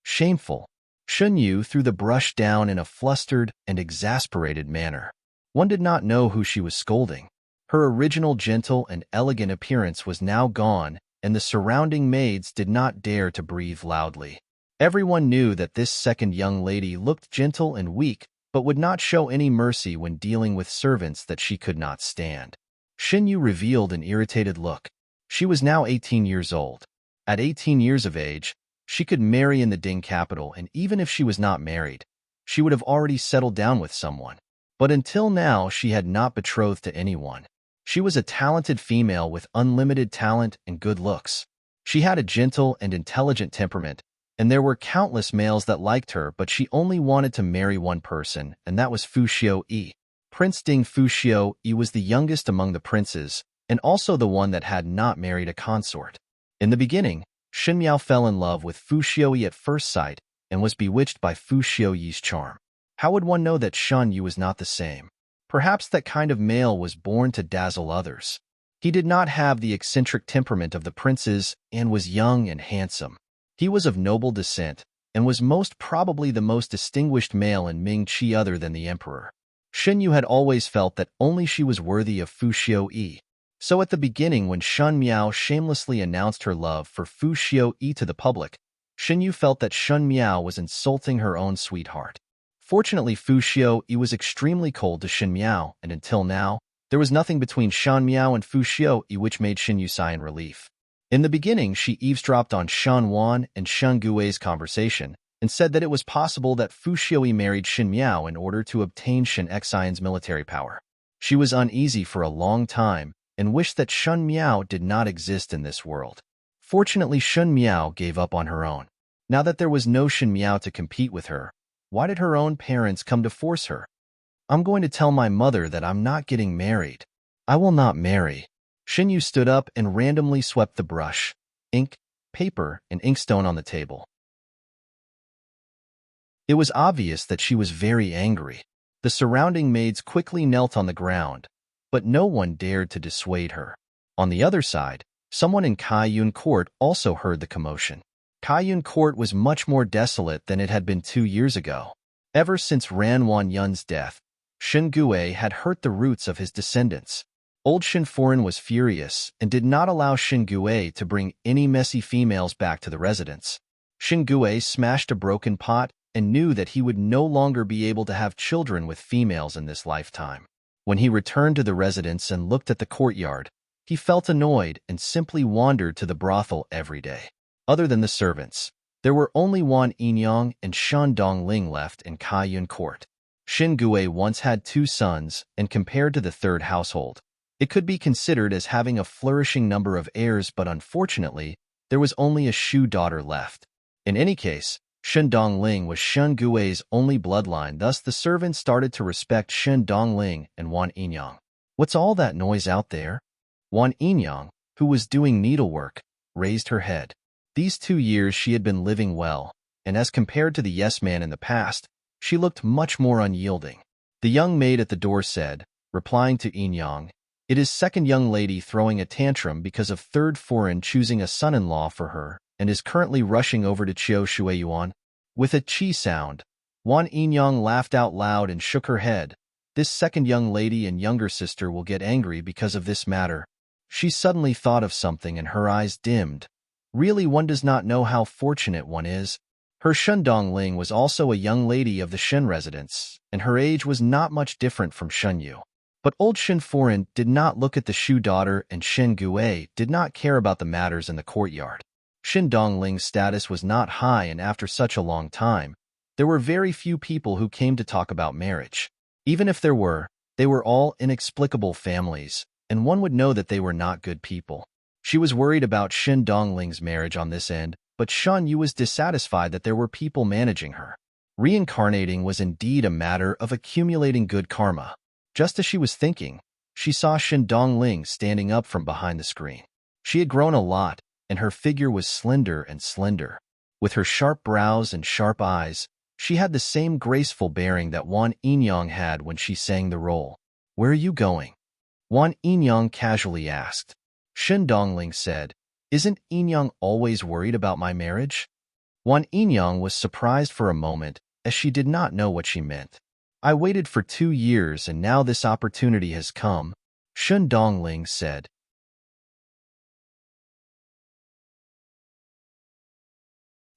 Shameful. Shun Yu threw the brush down in a flustered and exasperated manner. One did not know who she was scolding. Her original gentle and elegant appearance was now gone, and the surrounding maids did not dare to breathe loudly. Everyone knew that this second young lady looked gentle and weak, but would not show any mercy when dealing with servants that she could not stand. Shin Yu revealed an irritated look. She was now 18 years old. At 18 years of age, she could marry in the Ding capital, and even if she was not married, she would have already settled down with someone. But until now, she had not betrothed to anyone. She was a talented female with unlimited talent and good looks. She had a gentle and intelligent temperament, and there were countless males that liked her, but she only wanted to marry one person, and that was Fu Xiu Yi. Prince Ding Fu Xiu Yi was the youngest among the princes, and also the one that had not married a consort. In the beginning, Shen Miao fell in love with Fu Xiu Yi at first sight, and was bewitched by Fu Xiu Yi's charm. How would one know that Shen Yu was not the same? Perhaps that kind of male was born to dazzle others. He did not have the eccentric temperament of the princes, and was young and handsome. He was of noble descent, and was most probably the most distinguished male in Ming Qi other than the emperor. Shen Yu had always felt that only she was worthy of Fu Xiu Yi. So at the beginning, when Shen Miao shamelessly announced her love for Fu Xiu Yi to the public, Shen Yu felt that Shen Miao was insulting her own sweetheart. Fortunately, Fu Xiu Yi was extremely cold to Shen Miao, and until now, there was nothing between Shen Miao and Fu Xiu Yi which made Shen Yu sigh in relief. In the beginning, she eavesdropped on Shen Wan and Shen Gui's conversation, and said that it was possible that Fu Xiu Yi married Shen Miao in order to obtain Shen Xian's military power. She was uneasy for a long time, and wished that Shen Miao did not exist in this world. Fortunately, Shen Miao gave up on her own. Now that there was no Shen Miao to compete with her, why did her own parents come to force her? "I'm going to tell my mother that I'm not getting married. I will not marry." Shen Yu stood up and randomly swept the brush, ink, paper, and inkstone on the table. It was obvious that she was very angry. The surrounding maids quickly knelt on the ground, but no one dared to dissuade her. On the other side, Someone in Kaiyun Court also heard the commotion. Kaiyun Court was much more desolate than it had been 2 years ago. Ever since Ran Wanyun's death, Shen Gui had hurt the roots of his descendants. Old Shen Foreign was furious and did not allow Shen Gui to bring any messy females back to the residence. Shen Gui smashed a broken pot and knew that he would no longer be able to have children with females in this lifetime. When he returned to the residence and looked at the courtyard, he felt annoyed and simply wandered to the brothel every day. Other than the servants, there were only Wan Yinyang and Shan Dongling left in Kaiyun Court. Shen Gui once had 2 sons, and compared to the third household, it could be considered as having a flourishing number of heirs, but unfortunately, there was only a Shu daughter left. In any case, Shen Dongling was Shen Gui's only bloodline, thus the servants started to respect Shen Dongling and Wan Yinyang. What's all that noise out there? Wan Yinyang, who was doing needlework, raised her head. These 2 years she had been living well, and as compared to the yes-man in the past, she looked much more unyielding. The young maid at the door said, replying to Yinyang, "It is second young lady throwing a tantrum because of third foreign choosing a son-in-law for her, and is currently rushing over to Chiao Shueyuan." With a chi sound, Wan Yinyang laughed out loud and shook her head. This second young lady and younger sister will get angry because of this matter. She suddenly thought of something and her eyes dimmed. Really, one does not know how fortunate one is. Her Shen Dongling was also a young lady of the Shen residence, and her age was not much different from Shen Yu. But old Shen Foreign did not look at the Shu daughter, and Shen Gui did not care about the matters in the courtyard. Shen Dongling's status was not high, and after such a long time, there were very few people who came to talk about marriage. Even if there were, they were all inexplicable families, and one would know that they were not good people. She was worried about Shen Dongling's marriage on this end, but Shen Yu was dissatisfied that there were people managing her. Reincarnating was indeed a matter of accumulating good karma. Just as she was thinking, she saw Shen Dongling standing up from behind the screen. She had grown a lot, and her figure was slender and slender. With her sharp brows and sharp eyes, she had the same graceful bearing that Wan Yinyang had when she sang the role. "Where are you going?" Wan Yinyang casually asked. Shen Dongling said, "Isn't Yinyang always worried about my marriage?" Wan Yinyang was surprised for a moment, as she did not know what she meant. "I waited for 2 years, and now this opportunity has come," Shen Dongling said.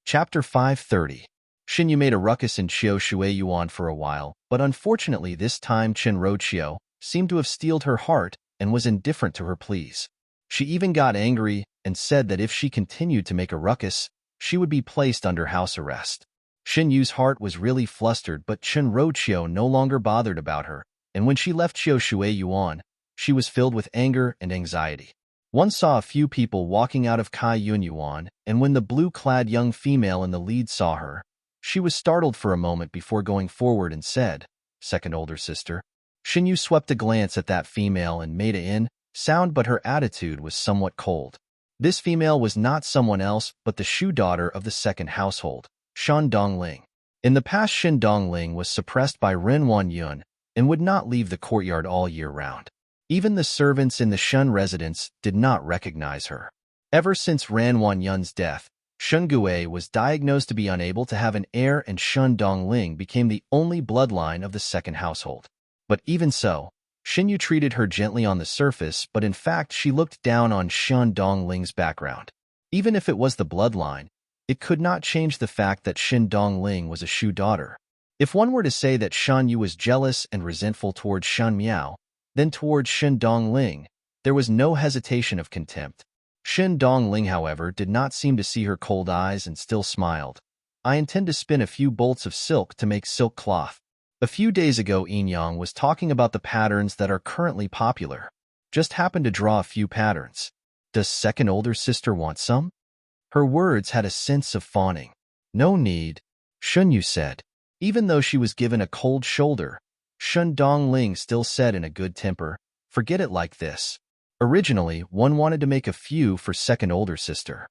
Chapter 530. Shen Yu made a ruckus in Chiao Shueyuan for a while, but unfortunately this time Chen Roqiu seemed to have steeled her heart and was indifferent to her pleas. She even got angry and said that if she continued to make a ruckus, she would be placed under house arrest. Shen Yu's heart was really flustered, but Chen Roqiu no longer bothered about her, and when she left Chiao Shueyuan, she was filled with anger and anxiety. One saw a few people walking out of Kaiyun Yuan, and when the blue-clad young female in the lead saw her, she was startled for a moment before going forward and said, "Second older sister." Shen Yu swept a glance at that female and made an sound, but her attitude was somewhat cold. This female was not someone else but the Shu daughter of the second household, Shen Dongling. In the past, Shen Dongling was suppressed by Ren Wanyun and would not leave the courtyard all year round. Even the servants in the Shen residence did not recognize her. Ever since Ran Wanyun's death, Shen Gui was diagnosed to be unable to have an heir, and Shen Dongling became the only bloodline of the second household. But even so, Shen Yu treated her gently on the surface, but in fact she looked down on Shen Dongling's background. Even if it was the bloodline, it could not change the fact that Shen Dongling was a Shu daughter. If one were to say that Shen Yu was jealous and resentful towards Shen Miao, then towards Shen Dongling, there was no hesitation of contempt. Shen Dongling, however, did not seem to see her cold eyes and still smiled. "I intend to spin a few bolts of silk to make silk cloth." A few days ago, Yinyang was talking about the patterns that are currently popular. Just happened to draw a few patterns. "Does second older sister want some?" Her words had a sense of fawning. "No need," Shen Yu said. Even though she was given a cold shoulder, Shen Dongling still said in a good temper, "Forget it like this." Originally, one wanted to make a few for second older sister.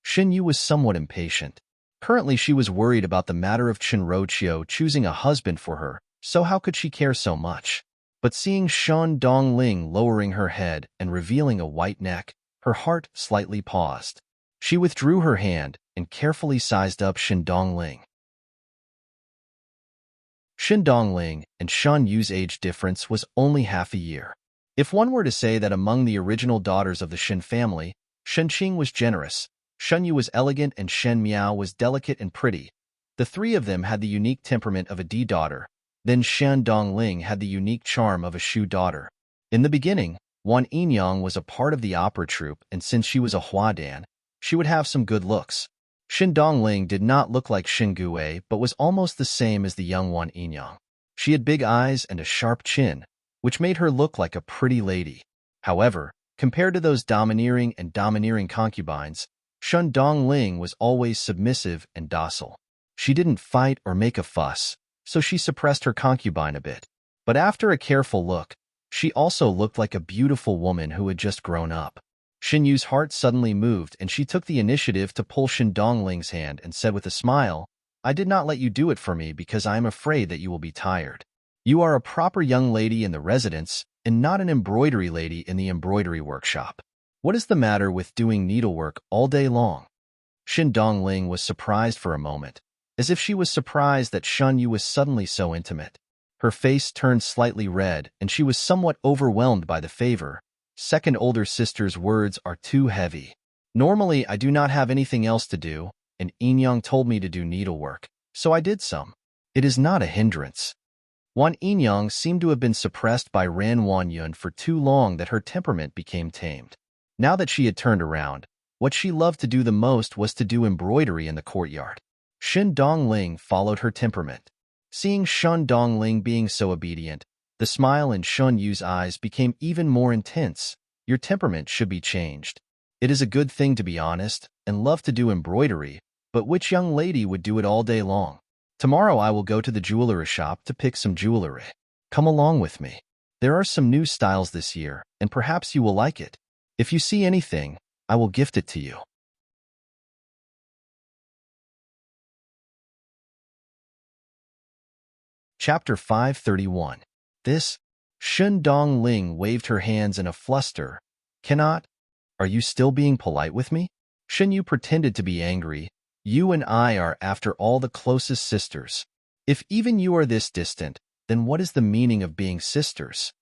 Shen Yu was somewhat impatient. Currently, she was worried about the matter of Chen Roqiu choosing a husband for her, so how could she care so much? But seeing Shen Dongling lowering her head and revealing a white neck, Her heart slightly paused. She withdrew her hand and carefully sized up Shen Dongling. Shen Dongling and Shen Yu's age difference was only half a year. If one were to say that among the original daughters of the Shen family, Shen Qing was generous, Shen Yu was elegant, and Shen Miao was delicate and pretty, the three of them had the unique temperament of a Di daughter, then Shen Dongling had the unique charm of a Shu daughter. In the beginning, Wan Yinyang was a part of the opera troupe, and since she was a Huadan, she would have some good looks. Shen Dongling did not look like Shen Gui, but was almost the same as the young Wan Yinyang. She had big eyes and a sharp chin, which made her look like a pretty lady. However, compared to those domineering concubines, Shen Dongling was always submissive and docile. She didn't fight or make a fuss, so she suppressed her concubine a bit. But after a careful look, she also looked like a beautiful woman who had just grown up. Shen Yu's heart suddenly moved, and she took the initiative to pull Shen Dongling's hand and said with a smile, "I did not let you do it for me because I am afraid that you will be tired. You are a proper young lady in the residence and not an embroidery lady in the embroidery workshop. What is the matter with doing needlework all day long?" Shen Dongling was surprised for a moment, as if she was surprised that Shen Yu was suddenly so intimate. Her face turned slightly red, and she was somewhat overwhelmed by the favor. Second older sister's words are too heavy. Normally, I do not have anything else to do, and Yinyang told me to do needlework, so I did some. It is not a hindrance. Wan Yinyang seemed to have been suppressed by Ran Wanyun for too long that her temperament became tamed. Now that she had turned around, what she loved to do the most was to do embroidery in the courtyard. Shen Dongling followed her temperament. Seeing Shen Dongling being so obedient, the smile in Shen Yu's eyes became even more intense. Your temperament should be changed. It is a good thing to be honest and love to do embroidery, but which young lady would do it all day long? Tomorrow I will go to the jewelry shop to pick some jewelry. Come along with me. There are some new styles this year, and perhaps you will like it. If you see anything, I will gift it to you. Chapter 531. This? Shen Dongling waved her hands in a fluster. Cannot? Are you still being polite with me? Shen Yu pretended to be angry. You and I are, after all, the closest sisters. If even you are this distant, then what is the meaning of being sisters?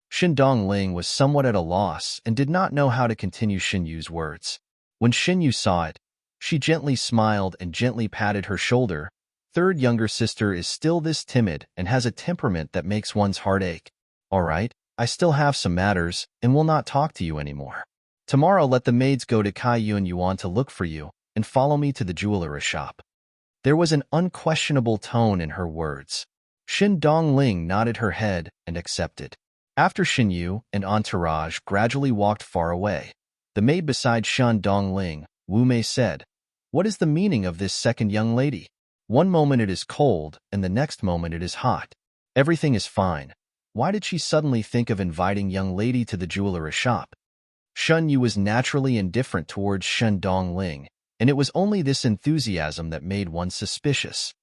Shen Dongling was somewhat at a loss and did not know how to continue Shen Yu's words. When Shen Yu saw it, she gently smiled and gently patted her shoulder. Third younger sister is still this timid and has a temperament that makes one's heart ache. All right, I still have some matters and will not talk to you anymore. Tomorrow let the maids go to Kaiyuan Yuan to look for you and follow me to the jewelry shop. There was an unquestionable tone in her words. Shen Dongling nodded her head and accepted. After Shen Yu and entourage gradually walked far away, the maid beside Shen Dongling, Wu Mei, said, "What is the meaning of this second young lady? One moment it is cold, and the next moment it is hot. Everything is fine. Why did she suddenly think of inviting young lady to the jewelry shop?" Shen Yu was naturally indifferent towards Shen Dongling, and it was only this enthusiasm that made one suspicious.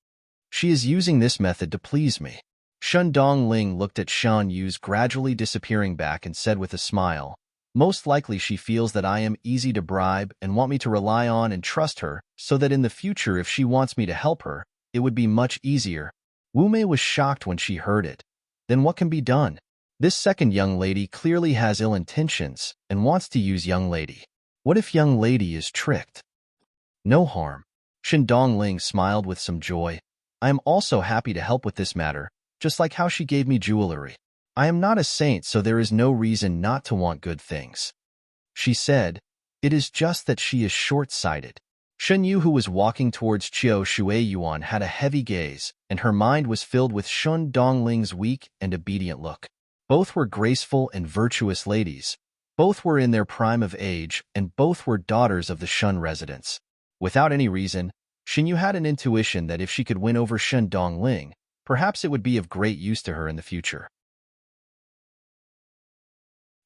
She is using this method to please me. Shen Dongling looked at Shen Yu's gradually disappearing back and said with a smile, "Most likely she feels that I am easy to bribe and want me to rely on and trust her, so that in the future if she wants me to help her, it would be much easier." Wu Mei was shocked when she heard it. Then what can be done? This second young lady clearly has ill intentions and wants to use young lady. What if young lady is tricked? No harm. Shen Dongling smiled with some joy. I am also happy to help with this matter, just like how she gave me jewelry. I am not a saint, so there is no reason not to want good things. She said, "It is just that she is short-sighted." Shen Yu, who was walking towards Qiu Shuiyuan, had a heavy gaze, and her mind was filled with Shen Dongling's weak and obedient look. Both were graceful and virtuous ladies. Both were in their prime of age, and both were daughters of the Shen residents. Without any reason, Shen Yu had an intuition that if she could win over Shen Dongling, perhaps it would be of great use to her in the future.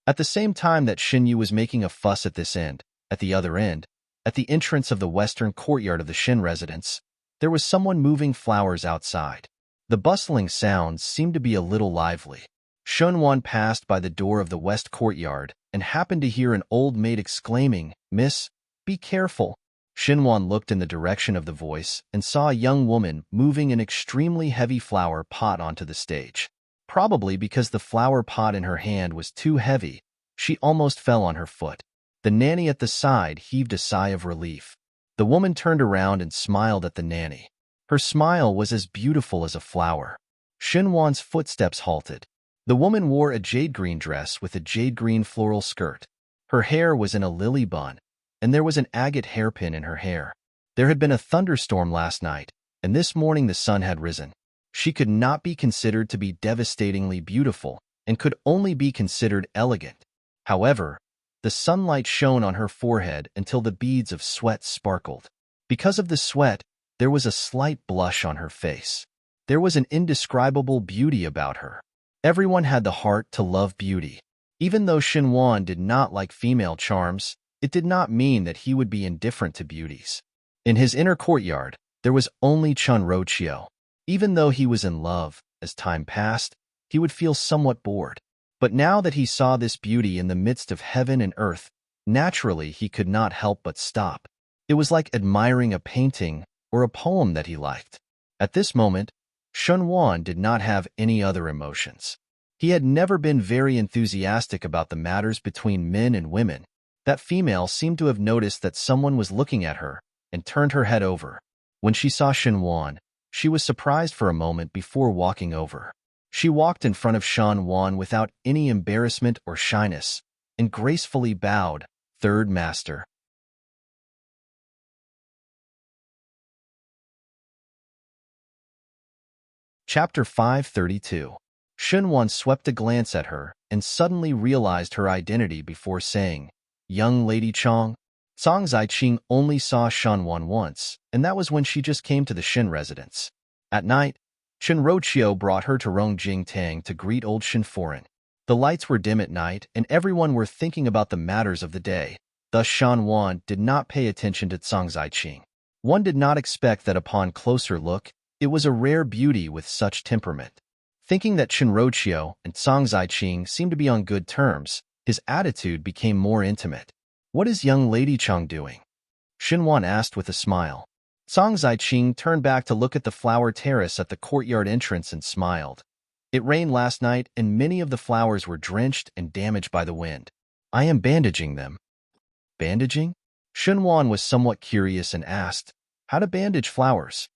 At the same time that Shen Yu was making a fuss at this end, at the other end, at the entrance of the western courtyard of the Shen residence, there was someone moving flowers outside. The bustling sounds seemed to be a little lively. Shunwan passed by the door of the west courtyard and happened to hear an old maid exclaiming, "Miss, be careful." Shinwan looked in the direction of the voice and saw a young woman moving an extremely heavy flower pot onto the stage. Probably because the flower pot in her hand was too heavy, she almost fell on her foot. The nanny at the side heaved a sigh of relief. The woman turned around and smiled at the nanny. Her smile was as beautiful as a flower. Shinwan's footsteps halted. The woman wore a jade green dress with a jade green floral skirt. Her hair was in a lily bun, and there was an agate hairpin in her hair. There had been a thunderstorm last night, and this morning the sun had risen. She could not be considered to be devastatingly beautiful and could only be considered elegant. However, the sunlight shone on her forehead until the beads of sweat sparkled. Because of the sweat, there was a slight blush on her face. There was an indescribable beauty about her. Everyone had the heart to love beauty. Even though Shinwan did not like female charms, it did not mean that he would be indifferent to beauties. In his inner courtyard, there was only Chun Rochio. Even though he was in love, as time passed, he would feel somewhat bored. But now that he saw this beauty in the midst of heaven and earth, naturally he could not help but stop. It was like admiring a painting or a poem that he liked. At this moment, Shunwan did not have any other emotions. He had never been very enthusiastic about the matters between men and women. That female seemed to have noticed that someone was looking at her and turned her head over. When she saw Shinwan, she was surprised for a moment before walking over. She walked in front of Shinwan without any embarrassment or shyness and gracefully bowed. Third Master. Chapter 532. Shinwan swept a glance at her and suddenly realized her identity before saying, "Young Lady Chong." Song Zaiqing only saw Shinwan once, and that was when she just came to the Shin residence. At night, Chen Rochio brought her to Rongjing Tang to greet old Shin Foreign. The lights were dim at night, and everyone were thinking about the matters of the day. Thus Shinwan did not pay attention to Song Zaiqing. One did not expect that upon closer look, it was a rare beauty with such temperament. Thinking that Chen Rochio and Song Zaiqing seemed to be on good terms, his attitude became more intimate. "What is young Lady Chong doing?" Shinwan asked with a smile. Song Zaiqing turned back to look at the flower terrace at the courtyard entrance and smiled. It rained last night and many of the flowers were drenched and damaged by the wind. "I am bandaging them." Bandaging? Shinwan was somewhat curious and asked, "How to bandage flowers?"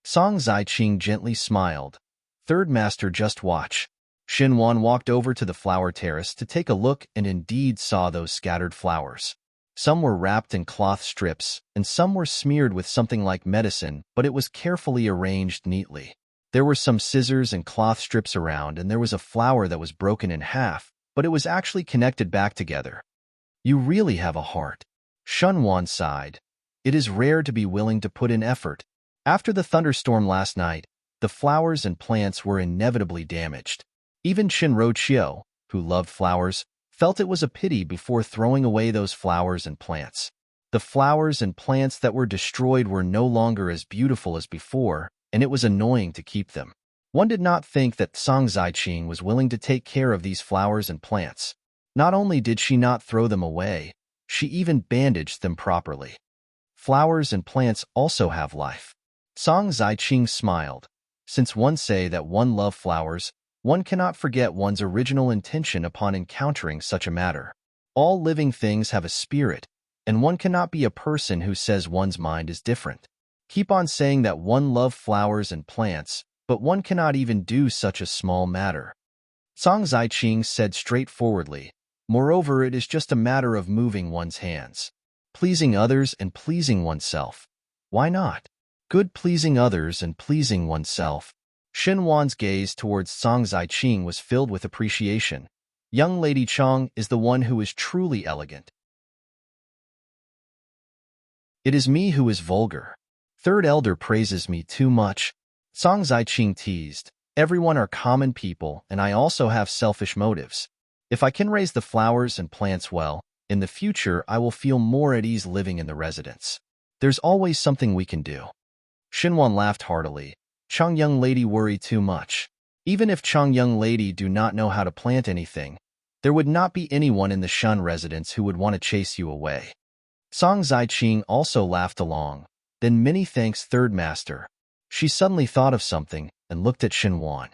Song Zaiqing gently smiled. "Third Master, just watch." Shinwan walked over to the flower terrace to take a look and indeed saw those scattered flowers. Some were wrapped in cloth strips, and some were smeared with something like medicine, but it was carefully arranged neatly. There were some scissors and cloth strips around, and there was a flower that was broken in half, but it was actually connected back together. "You really have a heart." Shunwan sighed. "It is rare to be willing to put in effort." After the thunderstorm last night, the flowers and plants were inevitably damaged. Even Chen Rochio, who loved flowers, felt it was a pity before throwing away those flowers and plants. The flowers and plants that were destroyed were no longer as beautiful as before, and it was annoying to keep them. One did not think that Song Zaiqing was willing to take care of these flowers and plants. Not only did she not throw them away, she even bandaged them properly. Flowers and plants also have life. Song Zaiqing smiled. Since one say that one love flowers, one cannot forget one's original intention upon encountering such a matter. All living things have a spirit, and one cannot be a person who says one's mind is different. Keep on saying that one loves flowers and plants, but one cannot even do such a small matter. Song Zaiqing said straightforwardly, "Moreover, it is just a matter of moving one's hands. Pleasing others and pleasing oneself. Why not? Good pleasing others and pleasing oneself." Shinwan's gaze towards Song Zaiqing was filled with appreciation. Young Lady Chong is the one who is truly elegant. It is me who is vulgar. Third Elder praises me too much. Song Zaiqing teased. Everyone are common people, and I also have selfish motives. If I can raise the flowers and plants well, in the future I will feel more at ease living in the residence. There's always something we can do. Shinwan laughed heartily. Chong, young lady, worry too much. Even if Chang young lady do not know how to plant anything, there would not be anyone in the Shun residence who would want to chase you away. Song Zaiqing also laughed along. Then many thanks, third master. She suddenly thought of something and looked at Xinhuan.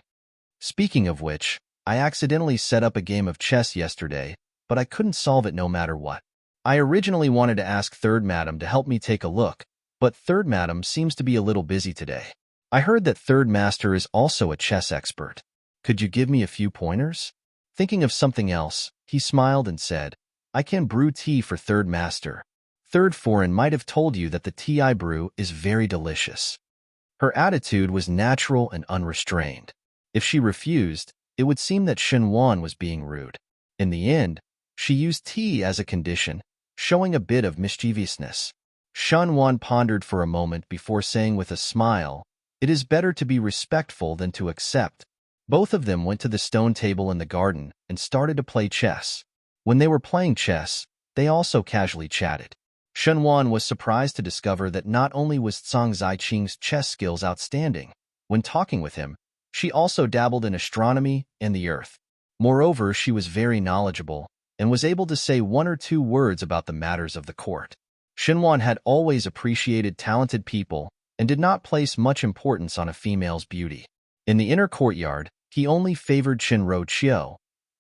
Speaking of which, I accidentally set up a game of chess yesterday, but I couldn't solve it no matter what. I originally wanted to ask third madam to help me take a look, but third madam seems to be a little busy today. I heard that third master is also a chess expert. Could you give me a few pointers? Thinking of something else, he smiled and said, I can brew tea for third master. Third foreign might have told you that the tea I brew is very delicious. Her attitude was natural and unrestrained. If she refused, it would seem that Xinhuan was being rude. In the end, she used tea as a condition, showing a bit of mischievousness. Xinhuan pondered for a moment before saying with a smile, it is better to be respectful than to accept. Both of them went to the stone table in the garden and started to play chess. When they were playing chess, they also casually chatted. Xinhuan was surprised to discover that not only was Song Zaiqing's chess skills outstanding, when talking with him, she also dabbled in astronomy and the earth. Moreover, she was very knowledgeable and was able to say one or two words about the matters of the court. Xinhuan had always appreciated talented people and did not place much importance on a female's beauty. In the inner courtyard, he only favored Chen Roqiu,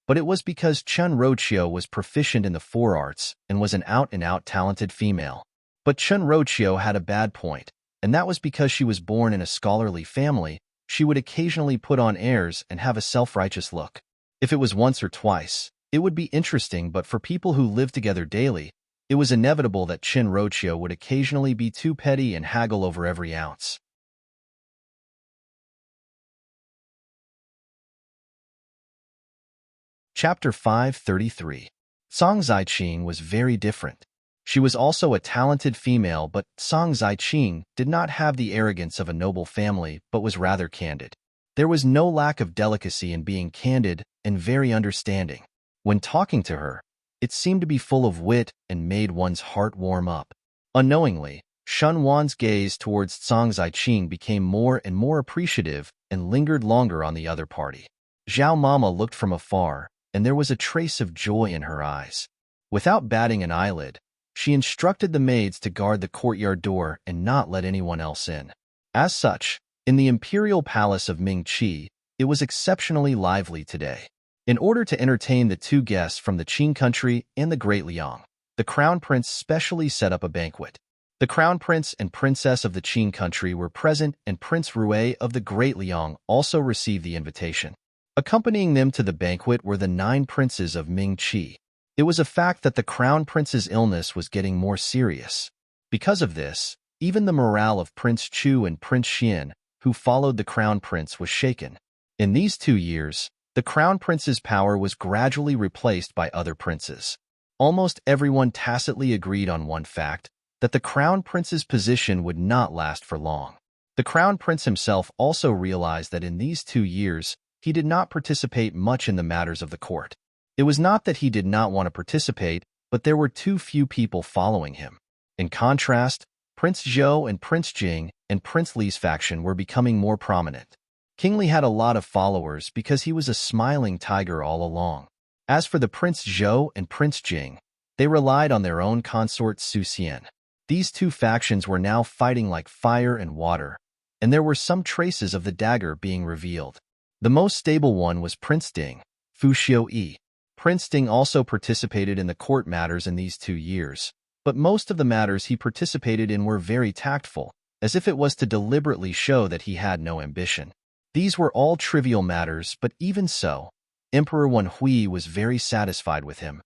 but it was because Chen Roqiu was proficient in the four arts and was an out-and-out talented female. But Chen Roqiu had a bad point, and that was because she was born in a scholarly family. She would occasionally put on airs and have a self-righteous look. If it was once or twice, it would be interesting, but for people who lived together daily, it was inevitable that Chen Roqiu would occasionally be too petty and haggle over every ounce. Chapter 533. Song Zaiqing was very different. She was also a talented female, but Song Zaiqing did not have the arrogance of a noble family, but was rather candid. There was no lack of delicacy in being candid and very understanding. When talking to her, it seemed to be full of wit and made one's heart warm up. Unknowingly, Xinhuan's gaze towards Song Zaiqing became more and more appreciative and lingered longer on the other party. Zhao Mama looked from afar, and there was a trace of joy in her eyes. Without batting an eyelid, she instructed the maids to guard the courtyard door and not let anyone else in. As such, in the imperial palace of Mingqi, it was exceptionally lively today. In order to entertain the two guests from the Qing country and the Great Liang, the crown prince specially set up a banquet. The crown prince and princess of the Qing country were present, and Prince Rui of the Great Liang also received the invitation. Accompanying them to the banquet were the 9 princes of Mingqi. It was a fact that the crown prince's illness was getting more serious. Because of this, even the morale of Prince Chu and Prince Xian, who followed the crown prince, was shaken. In these 2 years, the crown prince's power was gradually replaced by other princes. Almost everyone tacitly agreed on one fact, that the crown prince's position would not last for long. The crown prince himself also realized that in these 2 years, he did not participate much in the matters of the court. It was not that he did not want to participate, but there were too few people following him. In contrast, Prince Zhou and Prince Jing and Prince Li's faction were becoming more prominent. King Li had a lot of followers because he was a smiling tiger all along. As for the Prince Zhou and Prince Jing, they relied on their own consort Su Xian. These two factions were now fighting like fire and water, and there were some traces of the dagger being revealed. The most stable one was Prince Ding, Fu Xiu-yi. Prince Ding also participated in the court matters in these 2 years, but most of the matters he participated in were very tactful, as if it was to deliberately show that he had no ambition. These were all trivial matters, but even so, Emperor Wen Hui was very satisfied with him.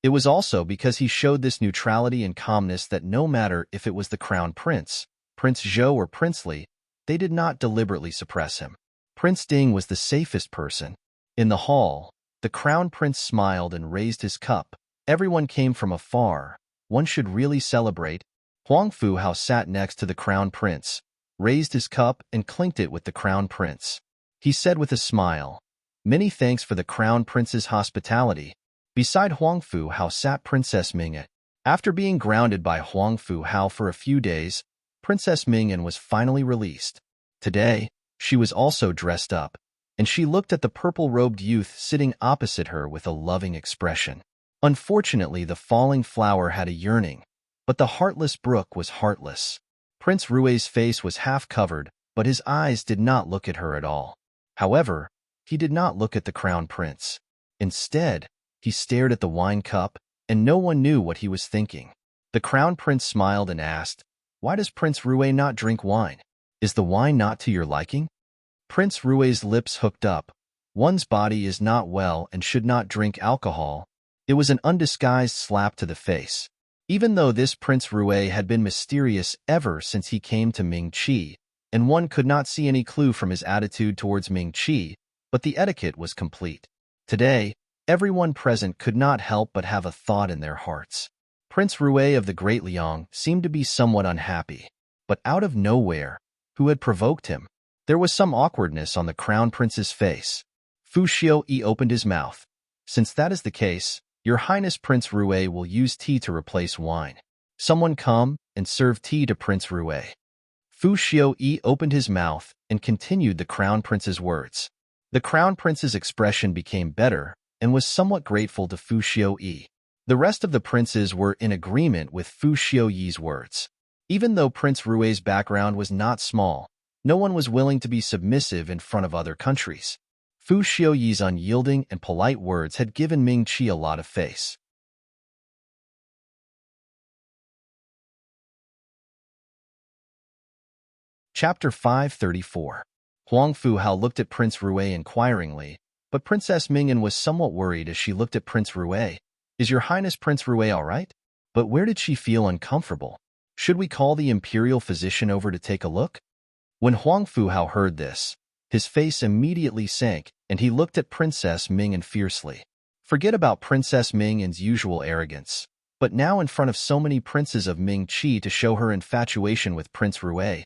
It was also because he showed this neutrality and calmness that no matter if it was the crown prince, Prince Zhou or Prince Li, they did not deliberately suppress him. Prince Ding was the safest person. In the hall, the crown prince smiled and raised his cup. Everyone came from afar. One should really celebrate. Huang Fu Hao sat next to the crown prince, raised his cup and clinked it with the crown prince. He said with a smile, "Many thanks for the crown prince's hospitality." Beside Huang Fu Hao sat Princess Ming'an. After being grounded by Huang Fu Hao for a few days, Princess Ming'an was finally released. Today, she was also dressed up, and she looked at the purple-robed youth sitting opposite her with a loving expression. Unfortunately, the falling flower had a yearning, but the heartless brook was heartless. Prince Rue's face was half covered, but his eyes did not look at her at all. However, he did not look at the crown prince. Instead, he stared at the wine cup, and no one knew what he was thinking. The crown prince smiled and asked, "Why does Prince Rue not drink wine? Is the wine not to your liking?" Prince Rue's lips hooked up. One's body is not well and should not drink alcohol. It was an undisguised slap to the face. Even though this Prince Rue had been mysterious ever since he came to Ming-Chi, and one could not see any clue from his attitude towards Ming-Chi, but the etiquette was complete. Today, everyone present could not help but have a thought in their hearts. Prince Rue of the Great Liang seemed to be somewhat unhappy, but out of nowhere, who had provoked him? There was some awkwardness on the crown prince's face. Fu Xiaoyi opened his mouth. "Since that is the case, Your Highness Prince Rue will use tea to replace wine. Someone come and serve tea to Prince Rue." Fu Xiaoyi opened his mouth and continued the crown prince's words. The crown prince's expression became better and was somewhat grateful to Fu Xiaoyi. The rest of the princes were in agreement with Fu Xiaoyi's words. Even though Prince Rue's background was not small, no one was willing to be submissive in front of other countries. Fu Xiaoyi's unyielding and polite words had given Ming-Chi a lot of face. Chapter 534. Huang Fuhao looked at Prince Rue inquiringly, but Princess Mingyan was somewhat worried as she looked at Prince Rue. "Is Your Highness Prince Rue all right?" But where did she feel uncomfortable? Should we call the imperial physician over to take a look? When Huang Fuhao heard this, his face immediately sank, and he looked at Princess Mingyan fiercely. Forget about Princess Mingyan's usual arrogance, but now in front of so many princes of Ming-Chi to show her infatuation with Prince Rue,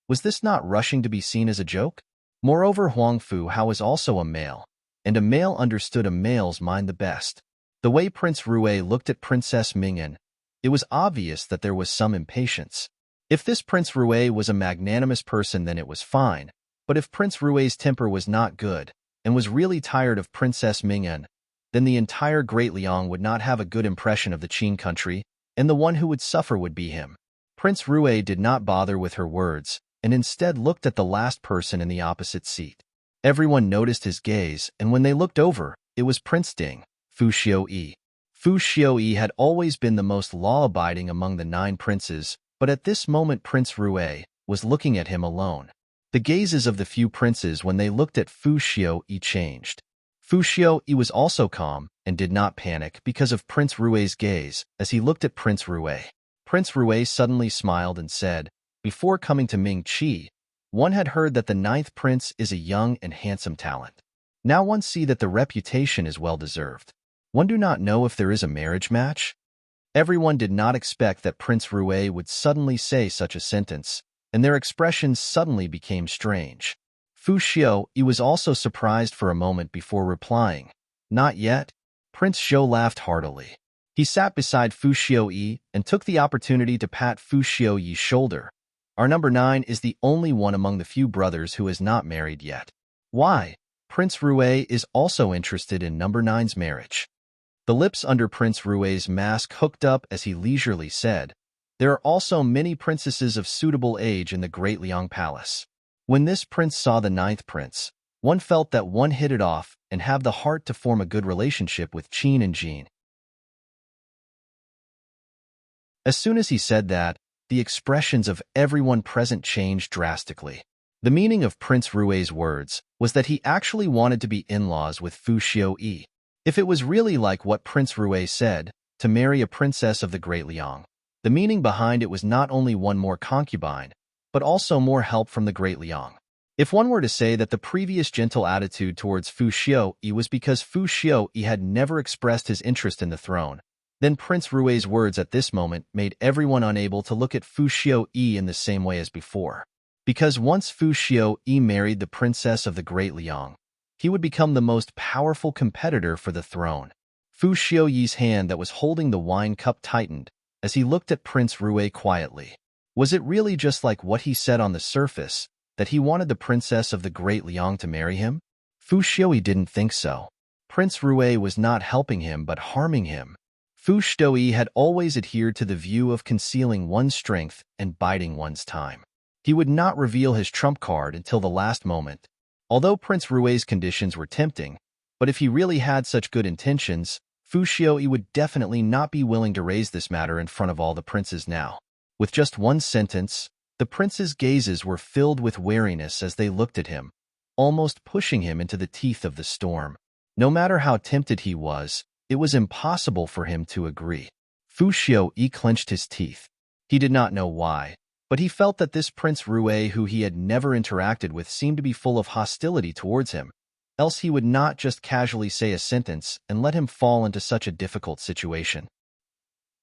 was this not rushing to be seen as a joke? Moreover, Huang Fuhao is also a male, and a male understood a male's mind the best. The way Prince Rue looked at Princess Mingyan, it was obvious that there was some impatience. If this Prince Rue was a magnanimous person, then it was fine, but if Prince Rue's temper was not good, and was really tired of Princess Mingyan, then the entire Great Liang would not have a good impression of the Qin country, and the one who would suffer would be him. Prince Rue did not bother with her words, and instead looked at the last person in the opposite seat. Everyone noticed his gaze, and when they looked over, it was Prince Ding, Fu Xiaoyi. Fu Xiaoyi had always been the most law-abiding among the 9 princes, but at this moment Prince Rue was looking at him alone. The gazes of the few princes when they looked at Fu Xiaoyi changed. Fu Xiaoyi was also calm and did not panic because of Prince Rue's gaze as he looked at Prince Rue. Prince Rue suddenly smiled and said, "Before coming to Ming-Chi, one had heard that the 9th prince is a young and handsome talent. Now one see that the reputation is well-deserved. One do not know if there is a marriage match." Everyone did not expect that Prince Rue would suddenly say such a sentence, and their expressions suddenly became strange. Fu Xiaoyi was also surprised for a moment before replying, "Not yet." Prince Zhou laughed heartily. He sat beside Fu Xiaoyi and took the opportunity to pat Fu Xiaoyi's shoulder. "Our number 9 is the only one among the few brothers who is not married yet." "Why?" Prince Rue is also interested in number 9's marriage. The lips under Prince Rue's mask hooked up as he leisurely said, "There are also many princesses of suitable age in the Great Liang Palace." When this prince saw the 9th prince, one felt that one hit it off and have the heart to form a good relationship with Qin and Jin. As soon as he said that, the expressions of everyone present changed drastically. The meaning of Prince Rue's words was that he actually wanted to be in-laws with Fu Xiaoyi. If it was really like what Prince Rue said, to marry a princess of the Great Liang, the meaning behind it was not only one more concubine, but also more help from the Great Liang. If one were to say that the previous gentle attitude towards Fu Xiaoyi was because Fu Xiaoyi had never expressed his interest in the throne, then Prince Rue's words at this moment made everyone unable to look at Fu Xiaoyi in the same way as before. Because once Fu Xiaoyi married the princess of the Great Liang, he would become the most powerful competitor for the throne. Fu Xiaoyi's hand that was holding the wine cup tightened as he looked at Prince Rue quietly. Was it really just like what he said on the surface, That he wanted the princess of the Great Liang to marry him? Fu Xiui didn't think so. Prince Rui was not helping him but harming him. Fu Xiui had always adhered to the view of concealing one's strength and biding one's time. He would not reveal his trump card until the last moment. Although Prince Rui's conditions were tempting, but if he really had such good intentions, Fu Xiui would definitely not be willing to raise this matter in front of all the princes now. With just one sentence, the princes' gazes were filled with wariness as they looked at him, almost pushing him into the teeth of the storm. No matter how tempted he was, it was impossible for him to agree. Fu Xiui clenched his teeth. He did not know why, but he felt that this Prince Rui who he had never interacted with seemed to be full of hostility towards him, else he would not just casually say a sentence and let him fall into such a difficult situation.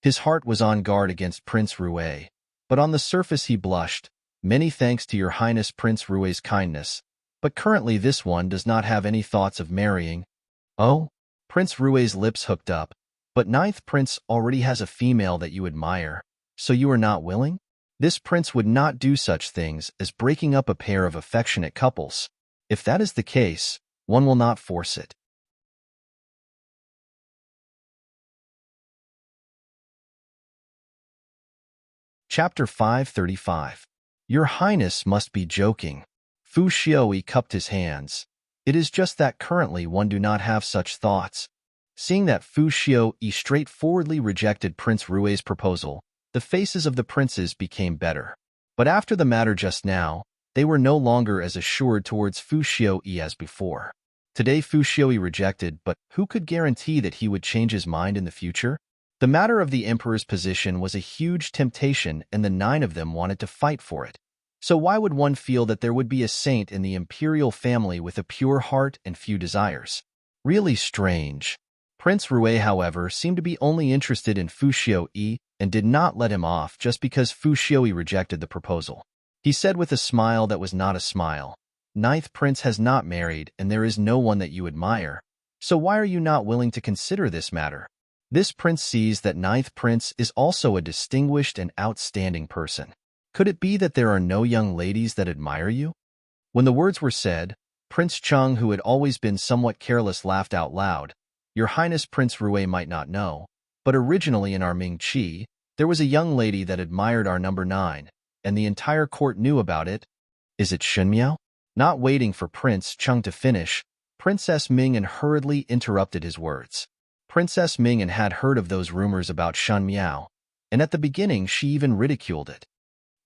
His heart was on guard against Prince Rui, but on the surface he blushed. Many thanks to your Highness Prince Rui's kindness, but currently this one does not have any thoughts of marrying. Oh? Prince Rui's lips hooked up. But ninth prince already has a female that you admire, so you are not willing? This prince would not do such things as breaking up a pair of affectionate couples. If that is the case, one will not force it. Chapter 535. Your Highness must be joking. Fu Xiui cupped his hands. It is just that currently one do not have such thoughts. Seeing that Fu Xiui straightforwardly rejected Prince Rui's proposal, the faces of the princes became better. But after the matter just now, they were no longer as assured towards Fu Xiui as before. Today Fu Xiui rejected, but who could guarantee that he would change his mind in the future? The matter of the emperor's position was a huge temptation and the 9 of them wanted to fight for it. So why would one feel that there would be a saint in the imperial family with a pure heart and few desires? Really strange. Prince Rui, however, seemed to be only interested in Fu Xiui and did not let him off just because Fu Xiui rejected the proposal. He said with a smile that was not a smile, "Ninth prince has not married and there is no one that you admire. So why are you not willing to consider this matter?" This prince sees that ninth prince is also a distinguished and outstanding person. Could it be that there are no young ladies that admire you? When the words were said, Prince Cheng, who had always been somewhat careless, laughed out loud. Your Highness Prince Rui might not know, but originally in our Ming Qi, there was a young lady that admired our number 9, and the entire court knew about it. Is it Shen Miao? Not waiting for Prince Cheng to finish, Princess Ming'an hurriedly interrupted his words. Princess Ming'an had heard of those rumors about Shen Miao, and at the beginning she even ridiculed it.